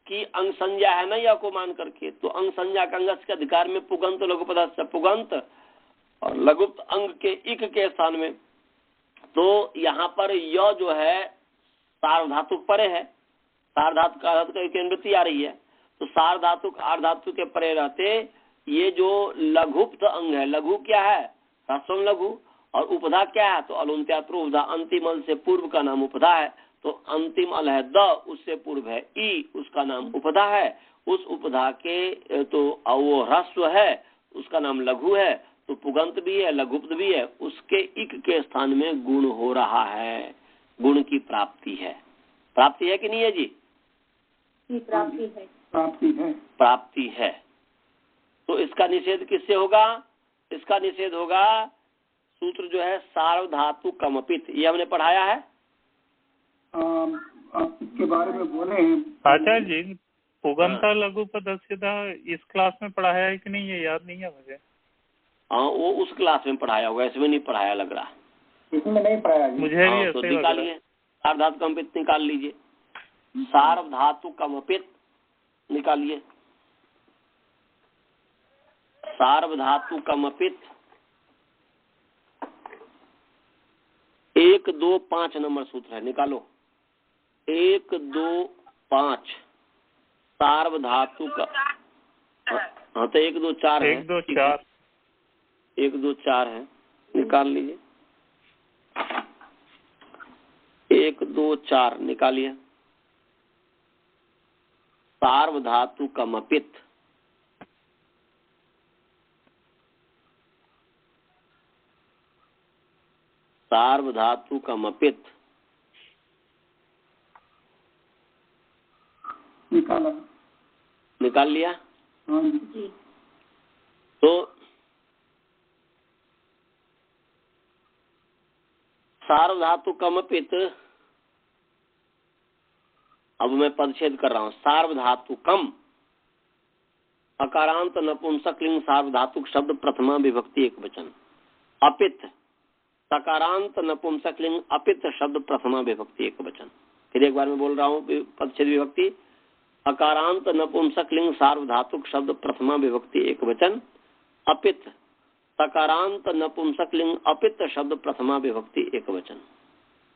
की अंग संज्ञा है ना य को मान करके, तो अंग संज्ञा का अंगस्य के अधिकार में पुगंत लघुपधस्य, पुगंत और लघुप्त अंग के इक के स्थान में, तो यहाँ पर य जो है सार्वधातुक परे है, सार्वधातुक का वृत्ति आ रही है, तो सार्वधातुक आर्धातु के परे रहते ये जो लघुप्त अंग है, लघु क्या है? ह्रस्वम लघु, और उपधा क्या है? तो अलुंत्यात्रो उपधा, अंतिम अल से पूर्व का नाम उपधा है, तो अंतिम अल है द, उससे पूर्व है ई, उसका नाम उपधा है। उस उपधा के तो वो ह्रस्व है, उसका नाम लघु है, तो पुगंत भी है, लघुप्त भी है, उसके इक के स्थान में गुण हो रहा है, गुण की प्राप्ति है। प्राप्ति है कि नहीं है जी? प्राप्ति है, प्राप्ति है, प्राप्ति है। तो इसका निषेध किससे होगा? इसका निषेध होगा, सूत्र जो है सार्वधातु कमपित, ये हमने पढ़ाया है। आप इसके बारे में बोले हैं आचार्य जी, पुगंता लघु पदस्यता इस क्लास में पढ़ाया है कि नहीं, ये याद नहीं है मुझे। हाँ, वो उस क्लास में पढ़ाया होगा, इसमें नहीं पढ़ाया लग रहा। इसमें नहीं पढ़ाया मुझे भी हाँ, ऐसे तो ही लग रहा है। निकालिए, सार्वधातु कमपित निकाल लीजिए, सार्वधातु कमपित निकालिए, सार्वधातु कमपित 1 2 5 नंबर सूत्र है, निकालो। 1 2 5 सार्वधातु का, हाँ तो 1 2 4 है, 1 2 4 1 2 4 है, निकाल लीजिए। 1 2 4 निकालिए। सार्वधातु कमपित, सार्वधातु कमपित निकाला, निकाल लिया। हाँ जी। तो सार्वधातुकमपित, अब मैं पदच्छेद कर रहा हूं, सार्वधातुकम अकारांत नपुंसकलिंग सार्वधातुक शब्द प्रथमा विभक्ति एक वचन, अपित सकारांत नपुंसकलिंग अपित शब्द प्रथमा विभक्ति एक वचन। फिर एक बार मैं बोल रहा हूँ पदच्छेद विभक्ति, अकारांत नपुंसकलिंग सार्वधातुक शब्द प्रथमा विभक्ति एक वचन, अपित सकारांत नपुंसकलिंग अपित शब्द प्रथमा विभक्ति एक वचन।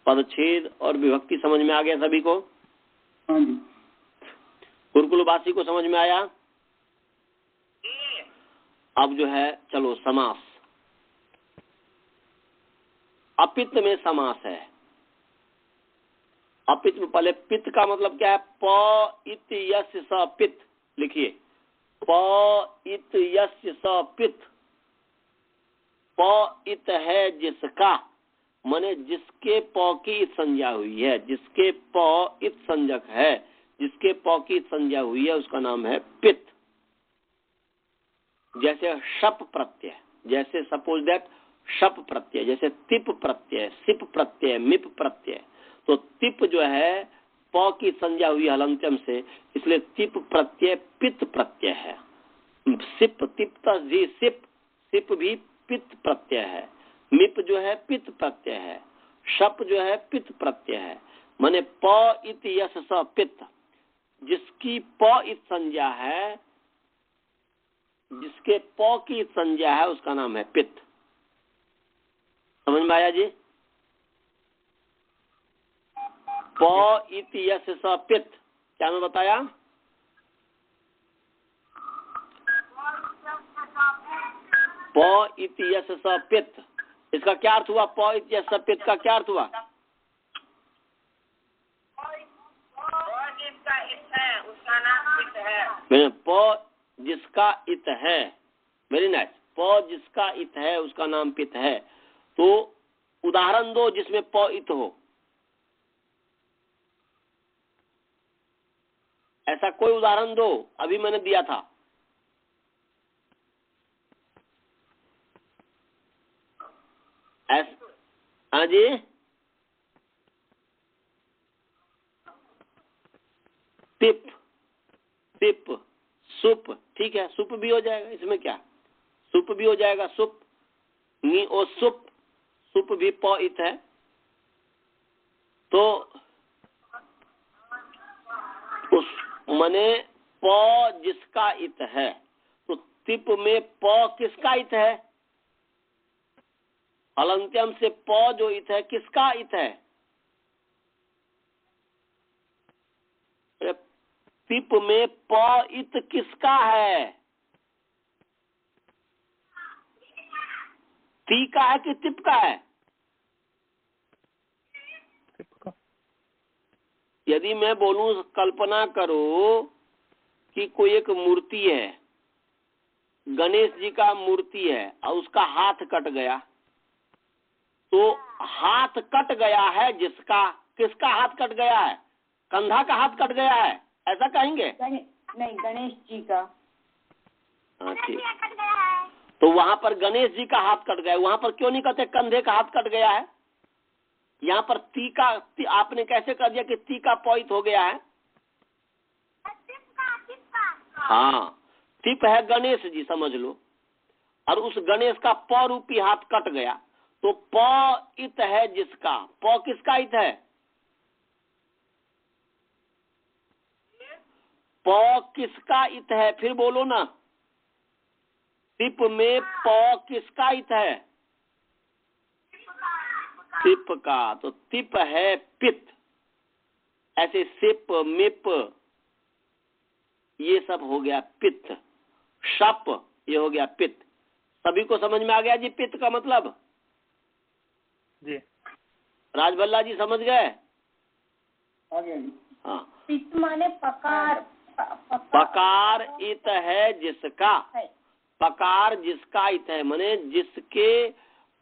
पदच्छेद और विभक्ति समझ में आ गया सभी को? हाँ जी। गुरुकुलवासी को समझ में आया? अब जो है चलो समास। अपित में समास है। अपित में पहले पित का मतलब क्या है? प इत यस्य स पित लिखिए, प इत यस्य स पित। प इत है जिसका, माने जिसके प की संज्ञा हुई है, जिसके प इत संज्ञक है, जिसके प की संज्ञा हुई है उसका नाम है पित। जैसे शप प्रत्यय, जैसे सपोज दैट शप प्रत्यय, जैसे तिप प्रत्यय, सिप प्रत्यय, मिप प्रत्यय। तो तिप जो है प की संज्ञा हुई हलंत्यम से, इसलिए तिप प्रत्यय पित प्रत्यय है। सिप तिप्त जी सिप, सिप भी पित प्रत्यय है। मिप जो है पित प्रत्यय है। शप जो है पित प्रत्यय है। माने प इत यस स पित, जिसकी प इत संज्ञा है, जिसके प की संज्ञा है उसका नाम है पित्त। समझ में आया जी? प इति यस स पित्त, क्या मैं बताया? प इति यस स पित्त, इसका क्या अर्थ हुआ? प इति यस स पित्त का क्या अर्थ हुआ? जिसका इत है उसका नाम पित्त है। प जिसका इत है, वेरी नाइस। प जिसका इत है उसका नाम पित्त है। तो उदाहरण दो जिसमें प इत हो। ऐसा कोई उदाहरण दो, अभी मैंने दिया था। हाँ जी, टिप, टिप, सुप, ठीक है, सुप भी हो जाएगा, इसमें क्या? सुप भी हो जाएगा, सुप, नी ओ सुप, सुप भी प इत है। तो उस मने प जिसका इत है, तो तिप में प किसका इत है? हलंत्यम से प जो इत है किसका इत है? तिप में प इत किसका है? ती का है कि तिप का है? यदि मैं बोलूं, कल्पना करो कि कोई एक मूर्ति है, गणेश जी का मूर्ति है और उसका हाथ कट गया, तो हाथ कट गया है जिसका, किसका हाथ कट गया है? कंधा का हाथ कट गया है, ऐसा कहेंगे? नहीं, गणेश जी का। हाँ ठीक। तो वहां पर गणेश जी का हाथ कट गया, वहां पर क्यों नहीं कहते कंधे का हाथ कट गया है? यहाँ पर ती का, आपने कैसे कर दिया कि ती का पॉइंट हो गया है? हाँ, तिप है गणेश जी, समझ लो, और उस गणेश का प रूपी हाथ कट गया, तो प इत है जिसका, प किसका इत है? प किसका इत है? फिर बोलो ना, तिप में प किसका इत है? तिप का। तो तिप है पित्त। ऐसे सिप, मिप, ये सब हो गया पित्त। शप, ये हो गया पित्त। सभी को समझ में आ गया जी पित्त का मतलब? जी। राजभल्ला जी समझ गए? आ गया जी। हाँ। पित्त माने पकार, पकार इत है जिसका, है। पकार जिसका इत है, माने जिसके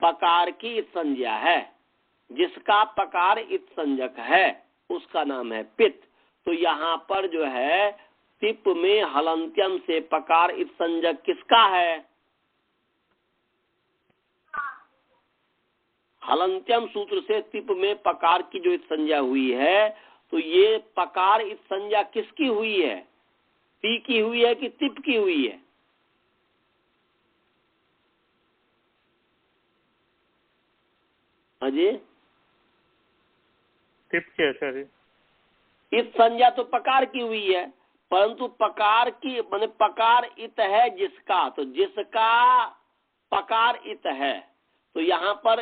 पकार की इत संज्ञा है, जिसका पकार इत संज्ञक है उसका नाम है पित्त। तो यहाँ पर जो है तिप में हलंत्यम से पकार इत संज्ञक किसका है? हलंत्यम सूत्र से तिप में पकार की जो इत संज्ञा हुई है, तो ये पकार इत संज्ञा किसकी हुई है? ती की हुई है कि तिप की हुई है? अजय, टिप के आचार्य। इत संज्ञा तो पकार की हुई है, परंतु पकार की माने पकार इत है जिसका, तो जिसका पकार इत है, तो यहाँ पर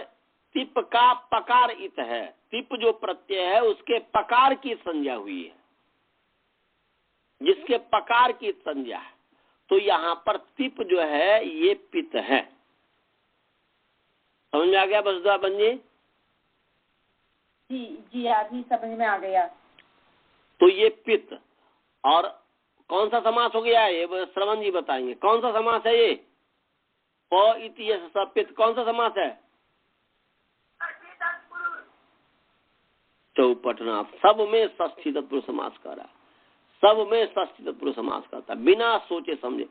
तिप का पकार इत है। तिप जो प्रत्यय है उसके पकार की संज्ञा हुई है, जिसके पकार की संज्ञा है, तो यहाँ पर तिप जो है ये पित है। समझ में आ गया बसुधाबन जी? जी अभी समझ में आ गया। तो ये पित, और कौन सा समास हो गया है ये श्रवण जी बताएंगे, कौन सा समास है ये? प इति यश सपित कौन सा समास है? चौपटना। सब में षष्ठी तत्पुरुष समास कर रहा है, सब में षष्ठी तत्पुरुष समास करता है बिना सोचे समझे।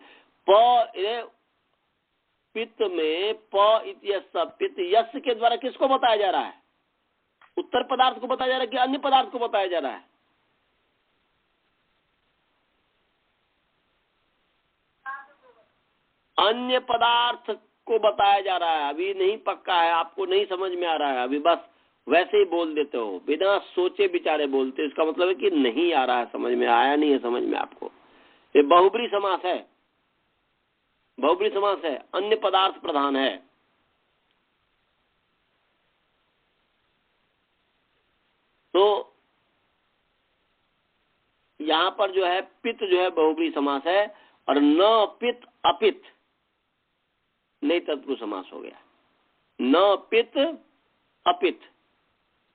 पित्त में प इति यश सपित, यश के द्वारा किसको बताया जा रहा है? उत्तर पदार्थ को बताया जा रहा है कि अन्य पदार्थ को बताया जा रहा है? अन्य पदार्थ को बताया जा रहा है। अभी नहीं पक्का है, आपको नहीं समझ में आ रहा है, अभी बस वैसे ही बोल देते हो, बिना सोचे विचारे बोलते हो। इसका मतलब है कि नहीं आ रहा है समझ में, आया नहीं है समझ में आपको। ये बहुब्री समास है, बहुब्री समास है, अन्य पदार्थ प्रधान है। तो यहाँ पर जो है पित्त जो है बहुब्री समास है, और न पित्त अपित नहीं तत्पुरुष समास हो गया। न पित्त अपित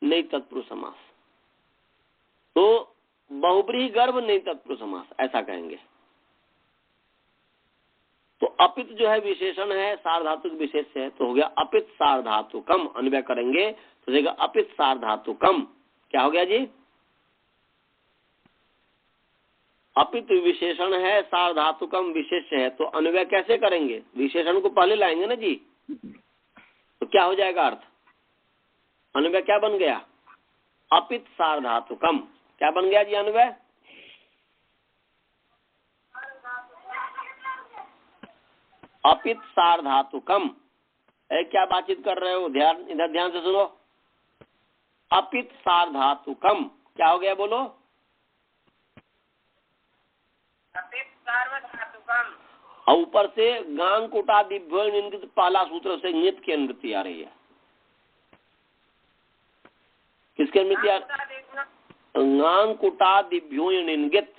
नहीं तत्पुरुष समास, तो बहुब्रीहि गर्भ नहीं तत्पुरुष समास ऐसा कहेंगे। तो अपित जो है विशेषण है, सार्वधातुक विशेष है, तो हो गया अपित सार्वधातुकम। अन्वय करेंगे तो देगा अपित सार्वधातुकम। क्या हो गया जी? अपित विशेषण है, सार्वधातुकम विशेष है, तो अन्वय कैसे करेंगे? विशेषण को पहले लाएंगे ना जी, तो क्या हो जाएगा अर्थ? अन्वय क्या बन गया? अपित सार्वधातुकम। क्या बन गया जी अन्वय? अपित सार्वधातुकम। क्या बातचीत कर रहे हो? ध्यान, इधर ध्यान से सुनो। अपित सार्वधातुकम क्या हो गया बोलो? अपित सार्वधातुकम। और ऊपर से गांग कुटा दिव्यो निंदित पहला सूत्र से नित की अनुवृत्ति आ रही है। किसकी अनुवृत्ति आ रही है? गांग कुटा दिव्यो निंदित,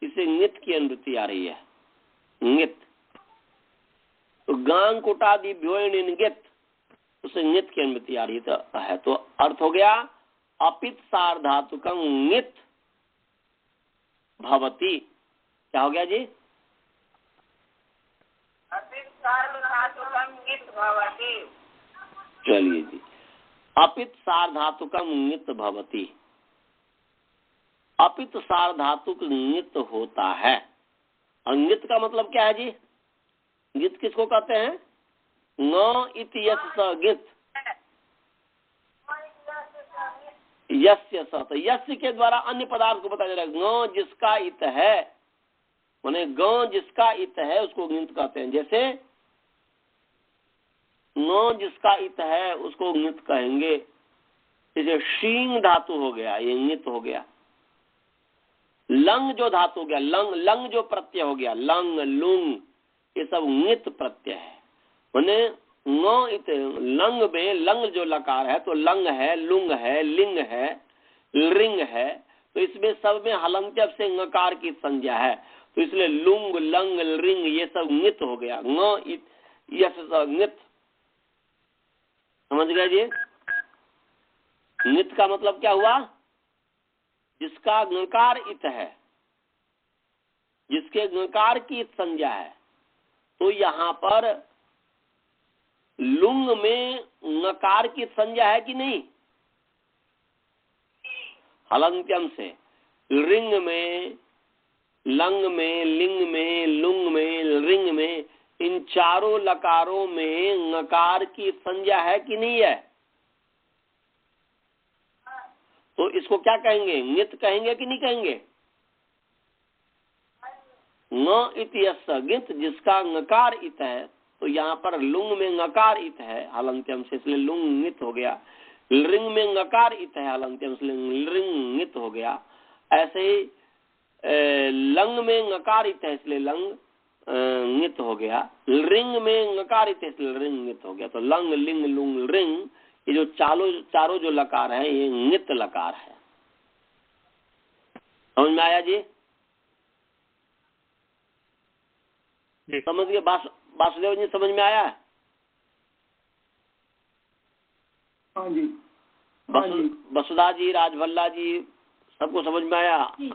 इसे नित की अनुवृत्ति आ रही है। नित, तो गांग कुटा दिव्यो निंदित, उसे नित की अनुवृत्ति आ रही है। तो अर्थ हो गया अपित सार्वधातुकम नित भवति। क्या हो गया जी? अपित सार्वधातुकम नित भवति। चलिए जी, अपित सार्वधातुकम नित भवति। अपित सार्वधातुक नित होता है। और नित का मतलब क्या है जी? नित किसको कहते हैं? न इति यस्य स गित, यस्य स, तो यस्य के द्वारा अन्य पदार्थ को बताया जा रहा है। न जिसका इत है, माने ग जिसका इत है उसको नित कहते हैं। जैसे न जिसका इत है उसको नित कहेंगे। जैसे शींग धातु हो गया, ये नित हो गया। लंग जो धातु हो गया, लंग, लंग जो प्रत्यय हो गया, लंग लुंग, ये सब नित प्रत्यय है। माने न इत, लंग में लंग जो लकार है तो लंग है, लुंग है, लिंग है, रिंग है, तो इसमें सब में हलंत्यप से ngकार की संज्ञा है, तो इसलिए लुंग लंग रिंग ये सब नित हो गया। न इत यस नित। समझ गए जी? नित का मतलब क्या हुआ? जिसका ngकार इत है, जिसके ngकार की संज्ञा है। तो यहाँ पर लुंग में नकार की संज्ञा है कि नहीं? हलंत्यम से। रिंग में, लंग में, लिंग में, लुंग में, रिंग में, इन चारों लकारों में नकार की संज्ञा है कि नहीं है? तो इसको क्या कहेंगे, नित कहेंगे कि नहीं कहेंगे? न इति यस्य गित, जिसका नकार इत है, तो यहाँ पर लुंग में नकार इत है हलंत्यम से, इसलिए लुंग नित हो गया। लिंग में नकार इत है हलंत्यम से, लिंग नित हो गया। ऐसे ही लंग में नकार इत है, इसलिए लंग नित हो गया। रिंग में नकार इत है, इसलिए रिंग नित हो गया। तो लंग, लिंग, लुंग, रिंग, ये जो चारों जो लकार है ये नित लकार है। समझ में आया जी? समझ गए? वासुदेव जी समझ में आया? हाँ जी। वसुधा जी, राजभल्ला जी, सबको समझ में आया? जी,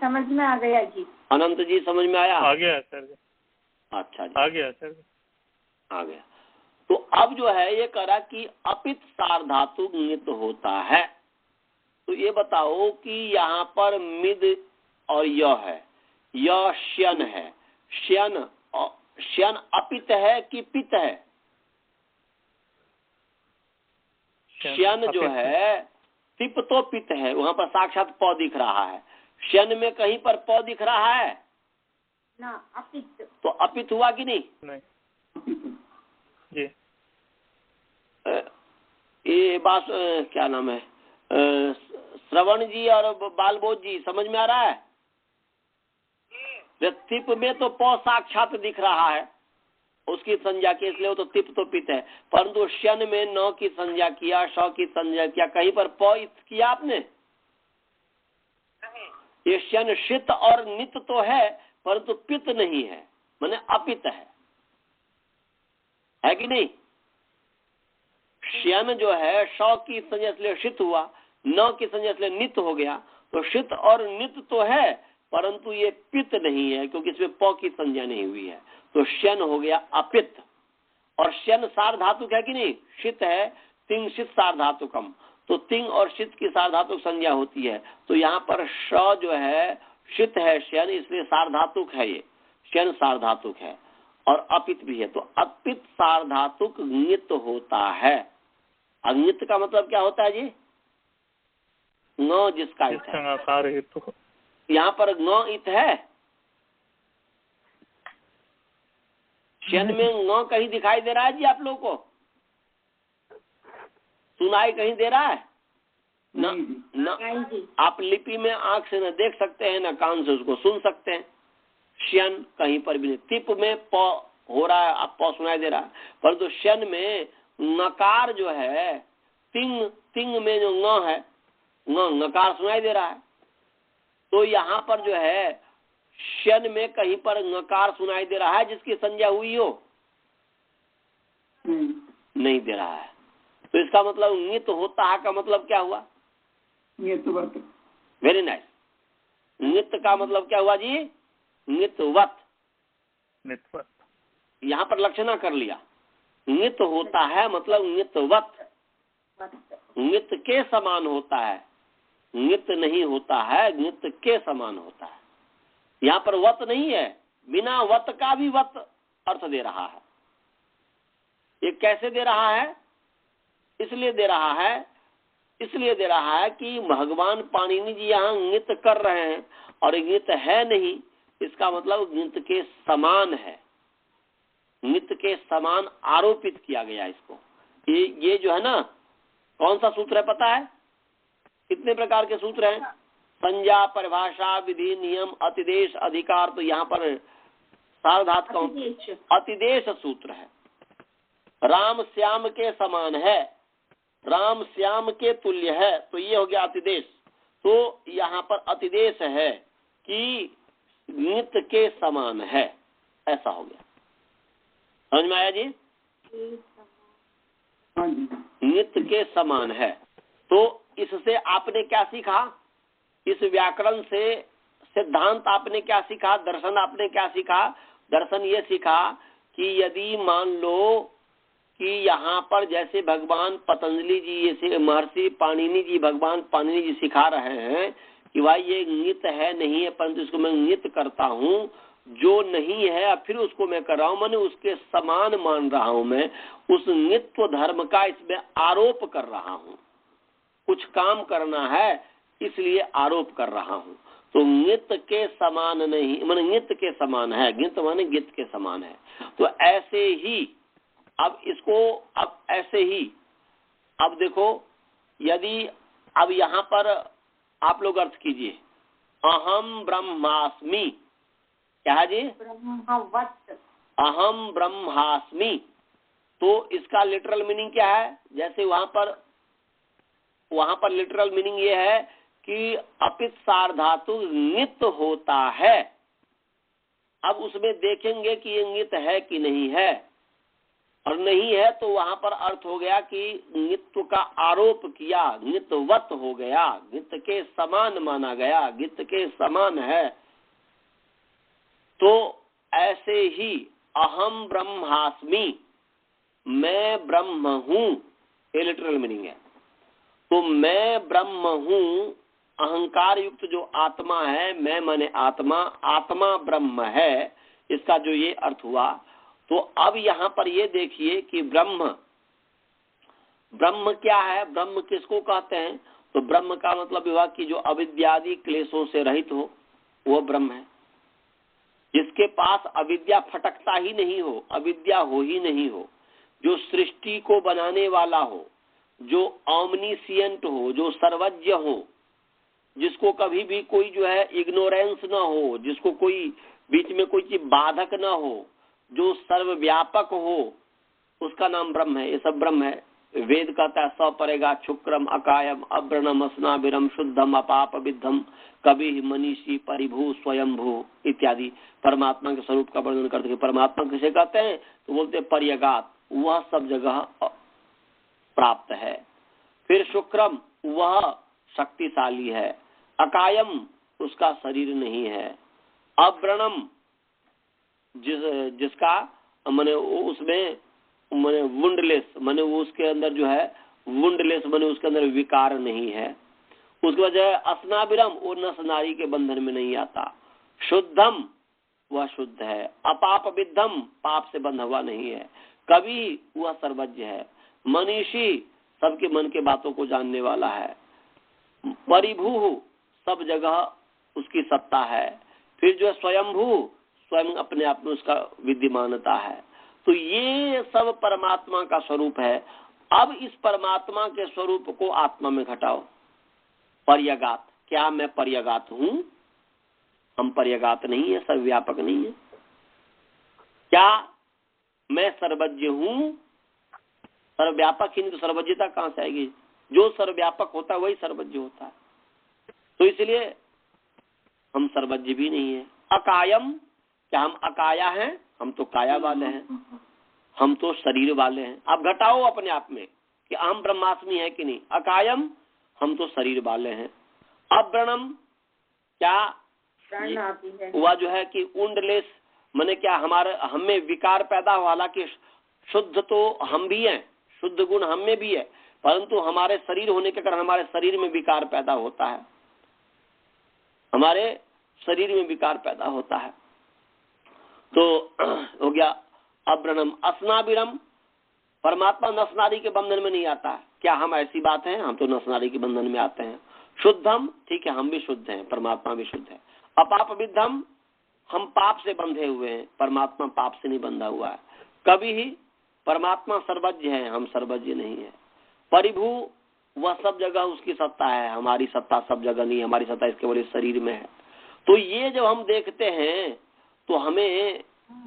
समझ में आ गया जी। अनंत जी समझ में आया? आ गया सर। अच्छा जी, आ गया सर, आ गया। तो अब जो है ये करा कि अपित सार्वधातुक नित होता है। तो ये बताओ कि यहाँ पर मिद और य है, य श्यन है, श्यन अपित है कि पित है? श्यन जो है तिप तो पित है, वहां पर साक्षात प दिख रहा है। श्यन में कहीं पर प दिख रहा है ना, अपित। तो अपित हुआ कि नहीं? जी। ये बात क्या नाम है, श्रवण जी और बालबोध जी समझ में आ रहा है? तिप में तो प साक्षात दिख रहा है उसकी संज्ञा की, इसलिए वो तो तिप तो पित है। परंतु श्यन में न की संज्ञा किया, श की संज्ञा किया, कहीं पर प किया आपने? ये श्यन शित और नित तो है परंतु पित नहीं है, माने अपित है कि नहीं? श्यन जो है श की संज्ञा इसलिए शित हुआ, न की संज्ञा इसलिए नित हो गया। तो शित और नित तो है परंतु ये पित नहीं है क्योंकि इसमें प की संज्ञा नहीं हुई है। तो श्यन हो गया अपित। और श्यन सार्वधातुक है कि नहीं? शित है, तिंग शित सार्वधातुकम, तो तिंग और शित की सार्वधातुक संज्ञा होती है। तो यहाँ पर श जो है शित है श्यन, इसलिए सार्वधातुक है, ये श्यन सार्वधातुक है और अपित भी है। तो अपित सार्वधातुक नित होता है। अनित का मतलब क्या होता है जी? न जिसका इत है। यहाँ पर न इत है, श्यन में न कहीं दिखाई दे रहा है जी आप लोगों को? सुनाई कहीं दे रहा है? न आप लिपि में आंख से न देख सकते हैं, न कान से उसको सुन सकते हैं। श्यन कहीं पर भी नहीं। तिप में प हो रहा है, आप प सुनाई दे रहा है, परंतु श्यन में नकार जो है, तिंग में जो न है, नकार सुनाई दे रहा है। तो यहाँ पर जो है श्यन में कहीं पर नकार सुनाई दे रहा है जिसकी संज्ञा हुई हो? नहीं दे रहा है। तो इसका मतलब नित होता है का मतलब क्या हुआ? Very nice. नित का मतलब क्या हुआ जी? नितवत। यहाँ पर लक्षणा कर लिया। नित होता है मतलब नितवत, नित के समान होता है। नित नहीं होता है, नित के समान होता है। यहाँ पर वत नहीं है, बिना वत का भी वत अर्थ दे रहा है। ये कैसे दे रहा है? इसलिए दे रहा है कि भगवान पाणिनि जी यहाँ नित कर रहे हैं और नित है नहीं, इसका मतलब नित के समान है। नित के समान आरोपित किया गया इसको। ये जो है ना, कौन सा सूत्र है पता है? कितने प्रकार के सूत्र हैं? संज्ञा, परिभाषा, विधि, नियम, अतिदेश, अधिकार। तो यहाँ पर सार्वधातुक का अतिदेश सूत्र है। राम श्याम के समान है, राम श्याम के तुल्य है, तो ये हो गया अतिदेश। तो यहाँ पर अतिदेश है कि नित के समान है, ऐसा हो गया। समझ में आया जी? नित के समान है। तो इससे आपने क्या सीखा? इस व्याकरण से सिद्धांत आपने क्या सीखा? दर्शन आपने क्या सीखा? दर्शन ये सीखा कि यदि मान लो कि यहाँ पर जैसे भगवान पतंजलि जी, जैसे महर्षि पाणिनि जी, भगवान पाणिनि जी सिखा रहे हैं कि भाई ये नित है नहीं है, परंतु इसको मैं नित करता हूँ, जो नहीं है फिर उसको मैं कर रहा हूँ, मैंने उसके समान मान रहा हूँ, मैं उस नित्य धर्म का इसमें आरोप कर रहा हूँ। कुछ काम करना है, इसलिए आरोप कर रहा हूं। तो गित के समान नहीं, माने गित के समान है, गित माने गित के समान है। तो ऐसे ही अब इसको, अब ऐसे ही अब देखो, यदि अब यहां पर आप लोग अर्थ कीजिए, अहम ब्रह्मास्मि, क्या है जी? ब्रह्मवत्। अहम ब्रह्मास्मि, तो इसका लिटरल मीनिंग क्या है? जैसे वहां पर लिटरल मीनिंग ये है कि अपित सार्धातु नित होता है। अब उसमें देखेंगे कि ये नित है कि नहीं है, और नहीं है तो वहां पर अर्थ हो गया कि नित्व का आरोप किया, नितवत हो गया, नित के समान माना गया, नित के समान है। तो ऐसे ही अहम ब्रह्मास्मि, मैं ब्रह्म हूं, ये लिटरल मीनिंग है। तो मैं ब्रह्म हूं, अहंकार युक्त जो आत्मा है, मैं माने आत्मा, आत्मा ब्रह्म है, इसका जो ये अर्थ हुआ। तो अब यहाँ पर ये देखिए कि ब्रह्म क्या है, ब्रह्म किसको कहते हैं? तो ब्रह्म का मतलब हुआ कि जो अविद्यादि क्लेशों से रहित हो, वो ब्रह्म है। जिसके पास अविद्या फटकता ही नहीं हो, अविद्या हो ही नहीं हो, जो सृष्टि को बनाने वाला हो, जो ऑमनीसियंट हो, जो सर्वज्ञ हो, जिसको कभी भी कोई जो है इग्नोरेंस ना हो, जिसको कोई बीच में कोई चीज बाधक ना हो, जो सर्वव्यापक हो, उसका नाम ब्रह्म है। ये सब ब्रह्म है। वेद कहता है सपरेगा शुक्रम अकायम अव्रणम अस्नाबिरम शुद्धम अपाप विद्धम कभी मनीषी परिभू स्वयंभू इत्यादि परमात्मा के स्वरूप का वर्णन करते हैं। परमात्मा किसे कहते हैं? तो बोलते हैं पर्यगात, वह सब जगह प्राप्त है। फिर शुक्रम, वह शक्तिशाली है। अकायम, उसका शरीर नहीं है। अव्रणम, जिसका माने उसमें माने वुंडलेस, माने वो उसके अंदर जो है वुंडलेस, माने उसके अंदर विकार नहीं है। उसके वजह अस्नाबिरम, वो नस नारी के बंधन में नहीं आता। शुद्धम, वह शुद्ध है। अपाप विद्धम, पाप से बंधा हुआ नहीं है। कवि, वह सर्वज्ञ है। मनीषी, सबके मन के बातों को जानने वाला है। परिभू, सब जगह उसकी सत्ता है। फिर जो है स्वयंभू, स्वयं अपने आप में उसका विद्यमानता है। तो ये सब परमात्मा का स्वरूप है। अब इस परमात्मा के स्वरूप को आत्मा में घटाओ। पर्यगात, क्या मैं पर्यगात हूं? हम पर्यगात नहीं है, सर्वव्यापक नहीं है। क्या मैं सर्वज्ञ हूं? सर्वव्यापक ही नहीं तो सर्वज्ञता कहां से आएगी? जो सर्वव्यापक होता है वही सर्वज्ञ होता है। तो इसलिए हम सर्वज्ञ भी नहीं है। अकायम, क्या हम अकाया हैं? हम तो काया वाले हैं, हम तो शरीर वाले हैं। आप घटाओ अपने आप में कि अहम ब्रह्मास्मि है कि नहीं। अकायम, हम तो शरीर वाले हैं। अव्रणम, क्या हुआ जो है कि उंडलेस, माने क्या हमारे हमें विकार पैदा हुआ। हालांकि शुद्ध तो हम भी हैं, शुद्ध गुण हम में भी है, परंतु हमारे शरीर होने के कारण हमारे शरीर में विकार पैदा होता है, हमारे शरीर में विकार पैदा होता है। तो हो गया अव्रणम। अस्नाबिरम, परमात्मा नस नारी के बंधन में नहीं आता है। क्या हम ऐसी बात है? हम तो नस नारी के बंधन में आते हैं। शुद्धम, ठीक है, हम भी शुद्ध हैं, परमात्मा भी शुद्ध है। अपाप विद्धम, हम पाप से बंधे हुए हैं, परमात्मा पाप से नहीं बंधा हुआ है। कभी ही परमात्मा सर्वज्ञ है, हम सर्वज्ञ नहीं है। परिभू, वह सब जगह उसकी सत्ता है, हमारी सत्ता सब जगह नहीं, हमारी सत्ता इसके बड़े शरीर में है। तो ये जब हम देखते हैं तो हमें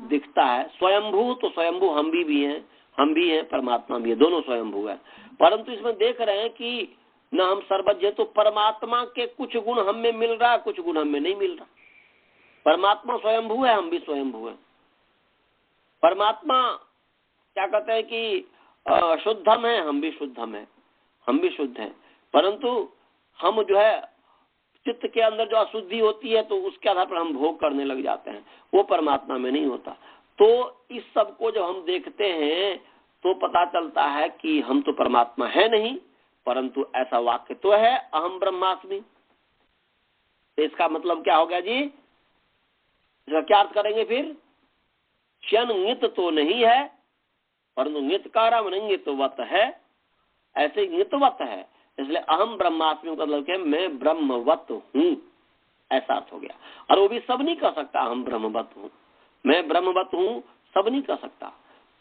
दिखता है स्वयंभू, तो स्वयंभू हम भी हैं, हम भी हैं, परमात्मा भी है, दोनों स्वयंभू है। परंतु इसमें देख रहे हैं कि न हम सर्वज्ञ है, तो परमात्मा के कुछ गुण हम में मिल रहा है, कुछ गुण हम में नहीं मिल रहा। परमात्मा स्वयंभू है, हम भी स्वयंभू है। परमात्मा क्या कहते हैं कि शुद्धम है, हम भी शुद्धम है, हम भी शुद्ध हैं। परंतु हम जो है चित्त के अंदर जो अशुद्धि होती है तो उसके आधार पर हम भोग करने लग जाते हैं, वो परमात्मा में नहीं होता। तो इस सब को जब हम देखते हैं तो पता चलता है कि हम तो परमात्मा है नहीं, परंतु ऐसा वाक्य तो है अहम ब्रह्मास्मि। तो इसका मतलब क्या हो गया जी? इसका क्या अर्थ करेंगे फिर? क्षण नित तो नहीं है, परंतु नित कारम नितवत है। ऐसे नितवत है, इसलिए अहम ब्रह्मास्मि का मतलब क्या, मैं ब्रह्मवत हूँ, ऐसा अर्थ हो गया। और वो भी सब नहीं कर सकता, अहम ब्रह्मवत हूँ, मैं ब्रह्मवत हूँ, सब नहीं कर सकता।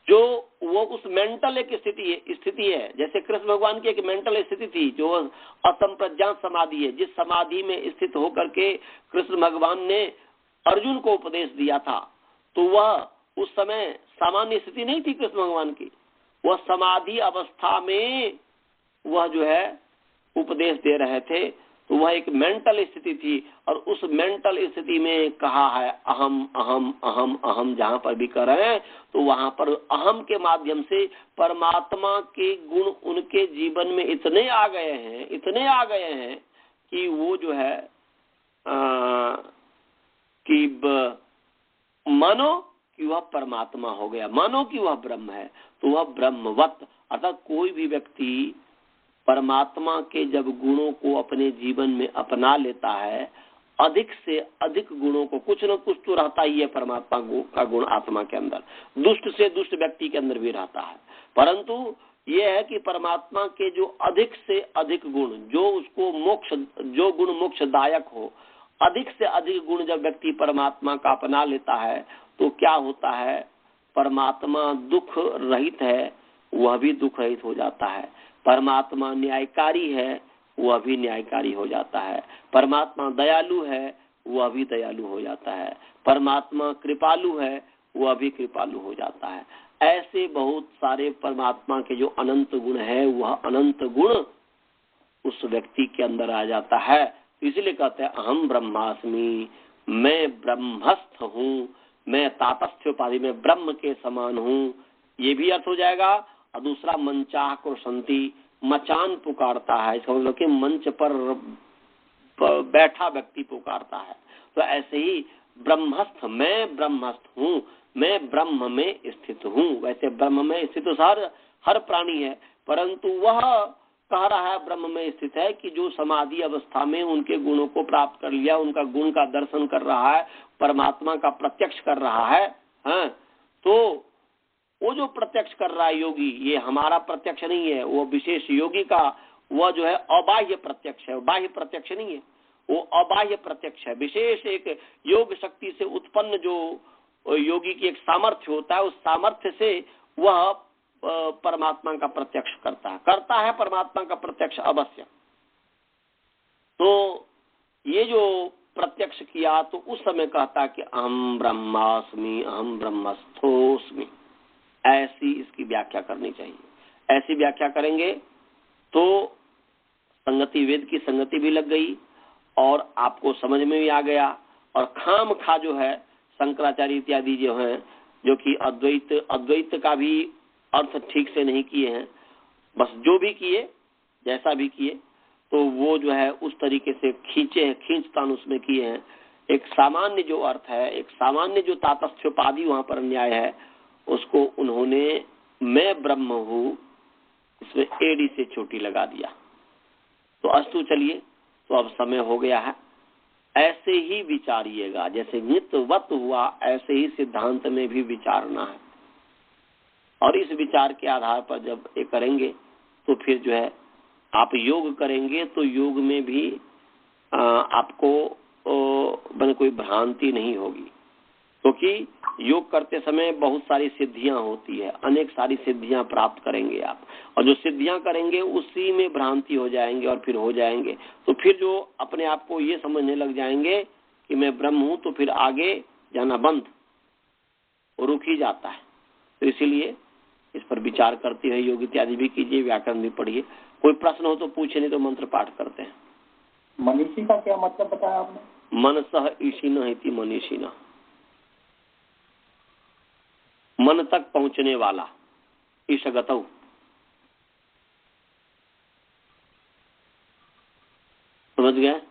जो वो उस मेंटल एक स्थिति है, जैसे कृष्ण भगवान की एक मेंटल स्थिति थी जो असंप्रज्ञात समाधि है, जिस समाधि में स्थित होकर के कृष्ण भगवान ने अर्जुन को उपदेश दिया था, तो वह उस समय सामान्य स्थिति नहीं थी कृष्ण भगवान की। वह समाधि अवस्था में वह जो है उपदेश दे रहे थे, तो वह एक मेंटल स्थिति थी। और उस मेंटल स्थिति में कहा है अहम अहम अहम अहम, जहां पर भी कर रहे हैं तो वहां पर अहम के माध्यम से परमात्मा के गुण उनके जीवन में इतने आ गए हैं कि वो जो है कि मानो कि वह परमात्मा हो गया, मानो कि वह ब्रह्म है, तो वह ब्रह्मवत। अर्थात कोई भी व्यक्ति परमात्मा के जब गुणों को अपने जीवन में अपना लेता है, अधिक से अधिक गुणों को, कुछ न कुछ तो रहता ही है परमात्मा का गुण आत्मा के अंदर, दुष्ट से दुष्ट व्यक्ति के अंदर भी रहता है, परंतु यह है कि परमात्मा के जो अधिक से अधिक गुण, जो उसको मोक्ष, जो गुण मोक्षदायक हो, अधिक से अधिक गुण जब व्यक्ति परमात्मा का अपना लेता है तो क्या होता है, परमात्मा दुख रहित है, वह भी दुख रहित हो जाता है। परमात्मा न्यायकारी है, वह भी न्यायकारी हो जाता है। परमात्मा दयालु है, वह भी दयालु हो जाता है। परमात्मा कृपालु है, वह भी कृपालु हो जाता है। ऐसे बहुत सारे परमात्मा के जो अनंत गुण है, वह अनंत गुण उस व्यक्ति के अंदर आ जाता है। इसलिए कहते हैं अहम ब्रह्मास्मि, मैं ब्रह्मस्थ हूँ, मैं तातस्थ्योपाधि में ब्रह्म के समान हूँ, ये भी अर्थ हो जाएगा। और दूसरा मंचाह कृशंति, मचान पुकारता है, इसका मतलब कि मंच पर बैठा व्यक्ति पुकारता है। तो ऐसे ही ब्रह्मस्थ, मैं ब्रह्मस्थ हूँ, मैं ब्रह्म में स्थित हूँ। वैसे ब्रह्म में स्थित तो हर प्राणी है, परंतु वह कह रहा है ब्रह्म में स्थित है कि जो समाधि अवस्था में उनके गुणों को प्राप्त कर लिया, उनका गुण का दर्शन कर रहा है, परमात्मा का प्रत्यक्ष कर रहा है, तो वो जो प्रत्यक्ष कर रहा है योगी, ये हमारा प्रत्यक्ष नहीं है, वो विशेष योगी का वह जो है अबाह्य प्रत्यक्ष है, बाह्य प्रत्यक्ष नहीं है, वो अबाह्य प्रत्यक्ष है। विशेष एक योग शक्ति से उत्पन्न जो योगी की एक सामर्थ्य होता है, उस सामर्थ्य से वह परमात्मा का प्रत्यक्ष करता है परमात्मा का प्रत्यक्ष अवश्य। तो ये जो प्रत्यक्ष किया तो उस समय कहता कि अहम ब्रह्मास्मि, अहम ब्रह्मस्थोस्मि, ऐसी इसकी व्याख्या करनी चाहिए। ऐसी व्याख्या करेंगे तो संगति, वेद की संगति भी लग गई और आपको समझ में भी आ गया। और खाम खा जो है शंकराचार्य इत्यादि जो है, जो कि अद्वैत का भी अर्थ ठीक से नहीं किए हैं, बस जो भी किए, जैसा भी किए, तो वो जो है उस तरीके से खींचतान उसमें किए हैं। एक सामान्य जो अर्थ है, एक सामान्य जो तातस्थ्योपाधि वहां पर न्याय है, उसको उन्होंने मैं ब्रह्म हूँ इसमें एडी से चोटी लगा दिया। तो अस्तु, चलिए, तो अब समय हो गया है। ऐसे ही विचारिएगा, जैसे नित्यवत हुआ ऐसे ही सिद्धांत में भी विचारना है। और इस विचार के आधार पर जब ये करेंगे तो फिर जो है आप योग करेंगे तो योग में भी आपको कोई भ्रांति नहीं होगी, क्योंकि योग करते समय बहुत सारी सिद्धियां होती है, अनेक सारी सिद्धियां प्राप्त करेंगे आप, और जो सिद्धियां करेंगे उसी में भ्रांति हो जाएंगे और फिर हो जाएंगे। तो फिर जो अपने आप को ये समझने लग जाएंगे कि मैं ब्रह्म हूं, तो फिर आगे जाना बंद, रुक ही जाता है। तो इसीलिए इस पर विचार करते हुए योग इत्यादि भी कीजिए, व्याकरण भी पढ़िए। कोई प्रश्न हो तो पूछे, नहीं तो मंत्र पाठ करते हैं। मनीषी का क्या मतलब बताया आपने? मनसः ईशिनः इति मनीषिणः, मन तक पहुंचने वाला, ईशगतौ। समझ गए?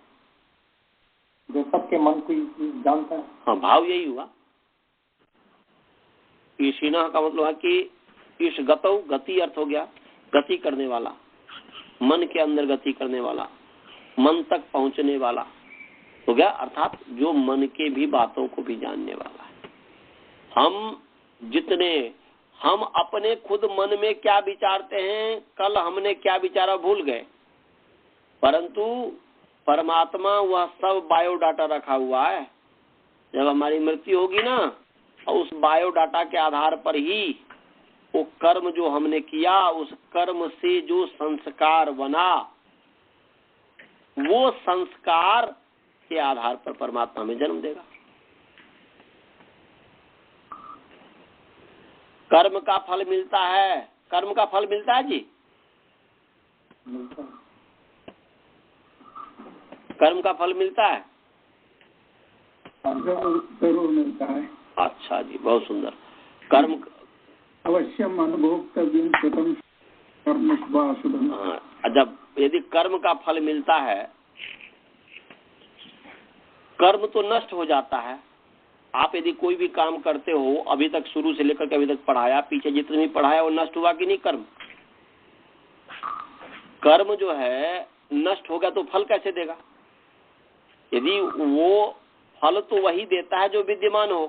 जो सबके मन को जानता है। हाँ, भाव यही हुआ। ईशिनः का मतलब है कि ईशगतौ, गति अर्थ हो गया गति करने वाला, मन के अंदर गति करने वाला, मन तक पहुंचने वाला हो गया, अर्थात जो मन के भी बातों को भी जानने वाला है। हम अपने खुद मन में क्या विचारते हैं, कल हमने क्या विचारा भूल गए, परंतु परमात्मा वह सब बायोडाटा रखा हुआ है। जब हमारी मृत्यु होगी ना, उस बायोडाटा के आधार पर ही वो कर्म जो हमने किया, उस कर्म से जो संस्कार बना, वो संस्कार के आधार पर परमात्मा में जन्म देगा। कर्म का फल मिलता है, कर्म का फल मिलता है जी, कर्म का फल मिलता है, जरूर मिलता है। अच्छा जी, बहुत सुंदर। कर्म अवश्यम अनुभोक्तव्यम कृतम कर्म शुभाशुभम। जब यदि कर्म का फल मिलता है, कर्म तो नष्ट हो जाता है। आप यदि कोई भी काम करते हो, अभी तक शुरू से लेकर के अभी तक पढ़ाया, पीछे जितने भी पढ़ाया वो नष्ट हुआ कि नहीं? कर्म कर्म जो है नष्ट हो गया तो फल कैसे देगा? यदि वो फल तो वही देता है जो विद्यमान हो।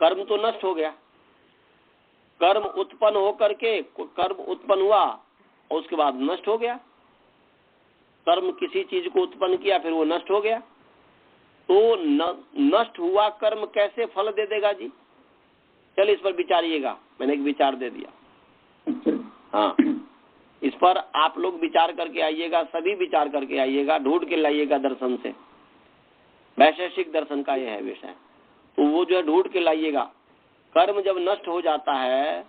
कर्म तो नष्ट हो गया, कर्म उत्पन्न हो करके, कर्म उत्पन्न हुआ और उसके बाद नष्ट हो गया। कर्म किसी चीज को उत्पन्न किया, फिर वो नष्ट हो गया, तो नष्ट हुआ कर्म कैसे फल दे देगा जी? चलिए इस पर विचारिएगा, मैंने एक विचार दे दिया। हाँ, इस पर आप लोग विचार करके आइएगा, सभी विचार करके आइएगा, ढूंढ के लाइएगा दर्शन से। वैशेषिक दर्शन का यह है विषय, तो वो जो है ढूंढ के लाइएगा। कर्म जब नष्ट हो जाता है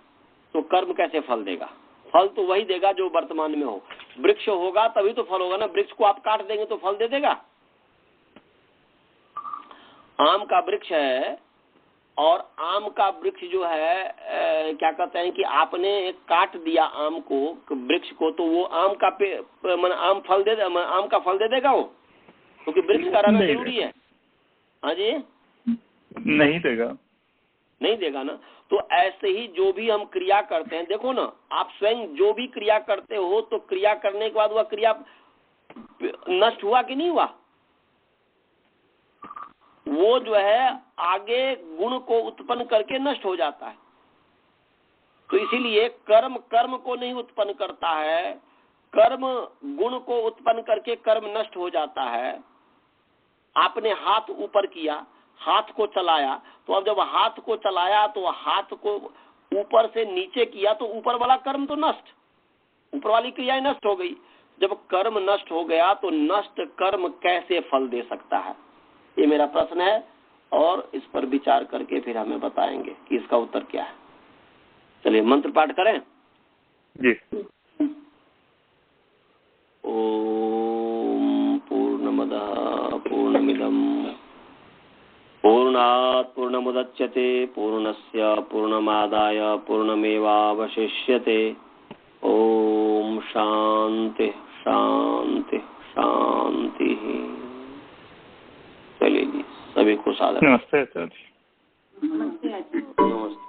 तो कर्म कैसे फल देगा? फल तो वही देगा जो वर्तमान में हो। वृक्ष होगा तभी तो फल होगा ना, वृक्ष को आप काट देंगे तो फल दे देगा? आम का वृक्ष है, और आम का वृक्ष जो है क्या कहते हैं कि आपने काट दिया आम को, वृक्ष को, तो वो आम का आम का फल दे देगा वो? क्योंकि वृक्ष का रहना जरूरी है। हाँ जी, नहीं देगा, नहीं देगा ना। तो ऐसे ही जो भी हम क्रिया करते हैं, देखो ना, आप स्वयं जो भी क्रिया करते हो, तो क्रिया करने के बाद वह क्रिया नष्ट हुआ कि नहीं हुआ? वो जो है आगे गुण को उत्पन्न करके नष्ट हो जाता है। तो इसीलिए कर्म कर्म को नहीं उत्पन्न करता है, कर्म गुण को उत्पन्न करके कर्म नष्ट हो जाता है। आपने हाथ ऊपर किया, हाथ को चलाया, तो अब जब हाथ को चलाया तो हाथ को ऊपर से नीचे किया, तो ऊपर वाला कर्म तो नष्ट, ऊपर वाली क्रिया नष्ट हो गई। जब कर्म नष्ट हो गया तो नष्ट कर्म कैसे फल दे सकता है? ये मेरा प्रश्न है, और इस पर विचार करके फिर हमें बताएंगे कि इसका उत्तर क्या है। चलिए मंत्र पाठ करें जी। ओम पूर्णमदः पूर्णमिदं पूर्णात् पूर्णमुदच्यते पूर्णस्य पूर्णमादाय पूर्णमेवावशिष्यते। ओम शांति शांति शांति। चलिए जी, सभी को सादर नमस्ते आचार्य। नमस्ते। नमस्ते।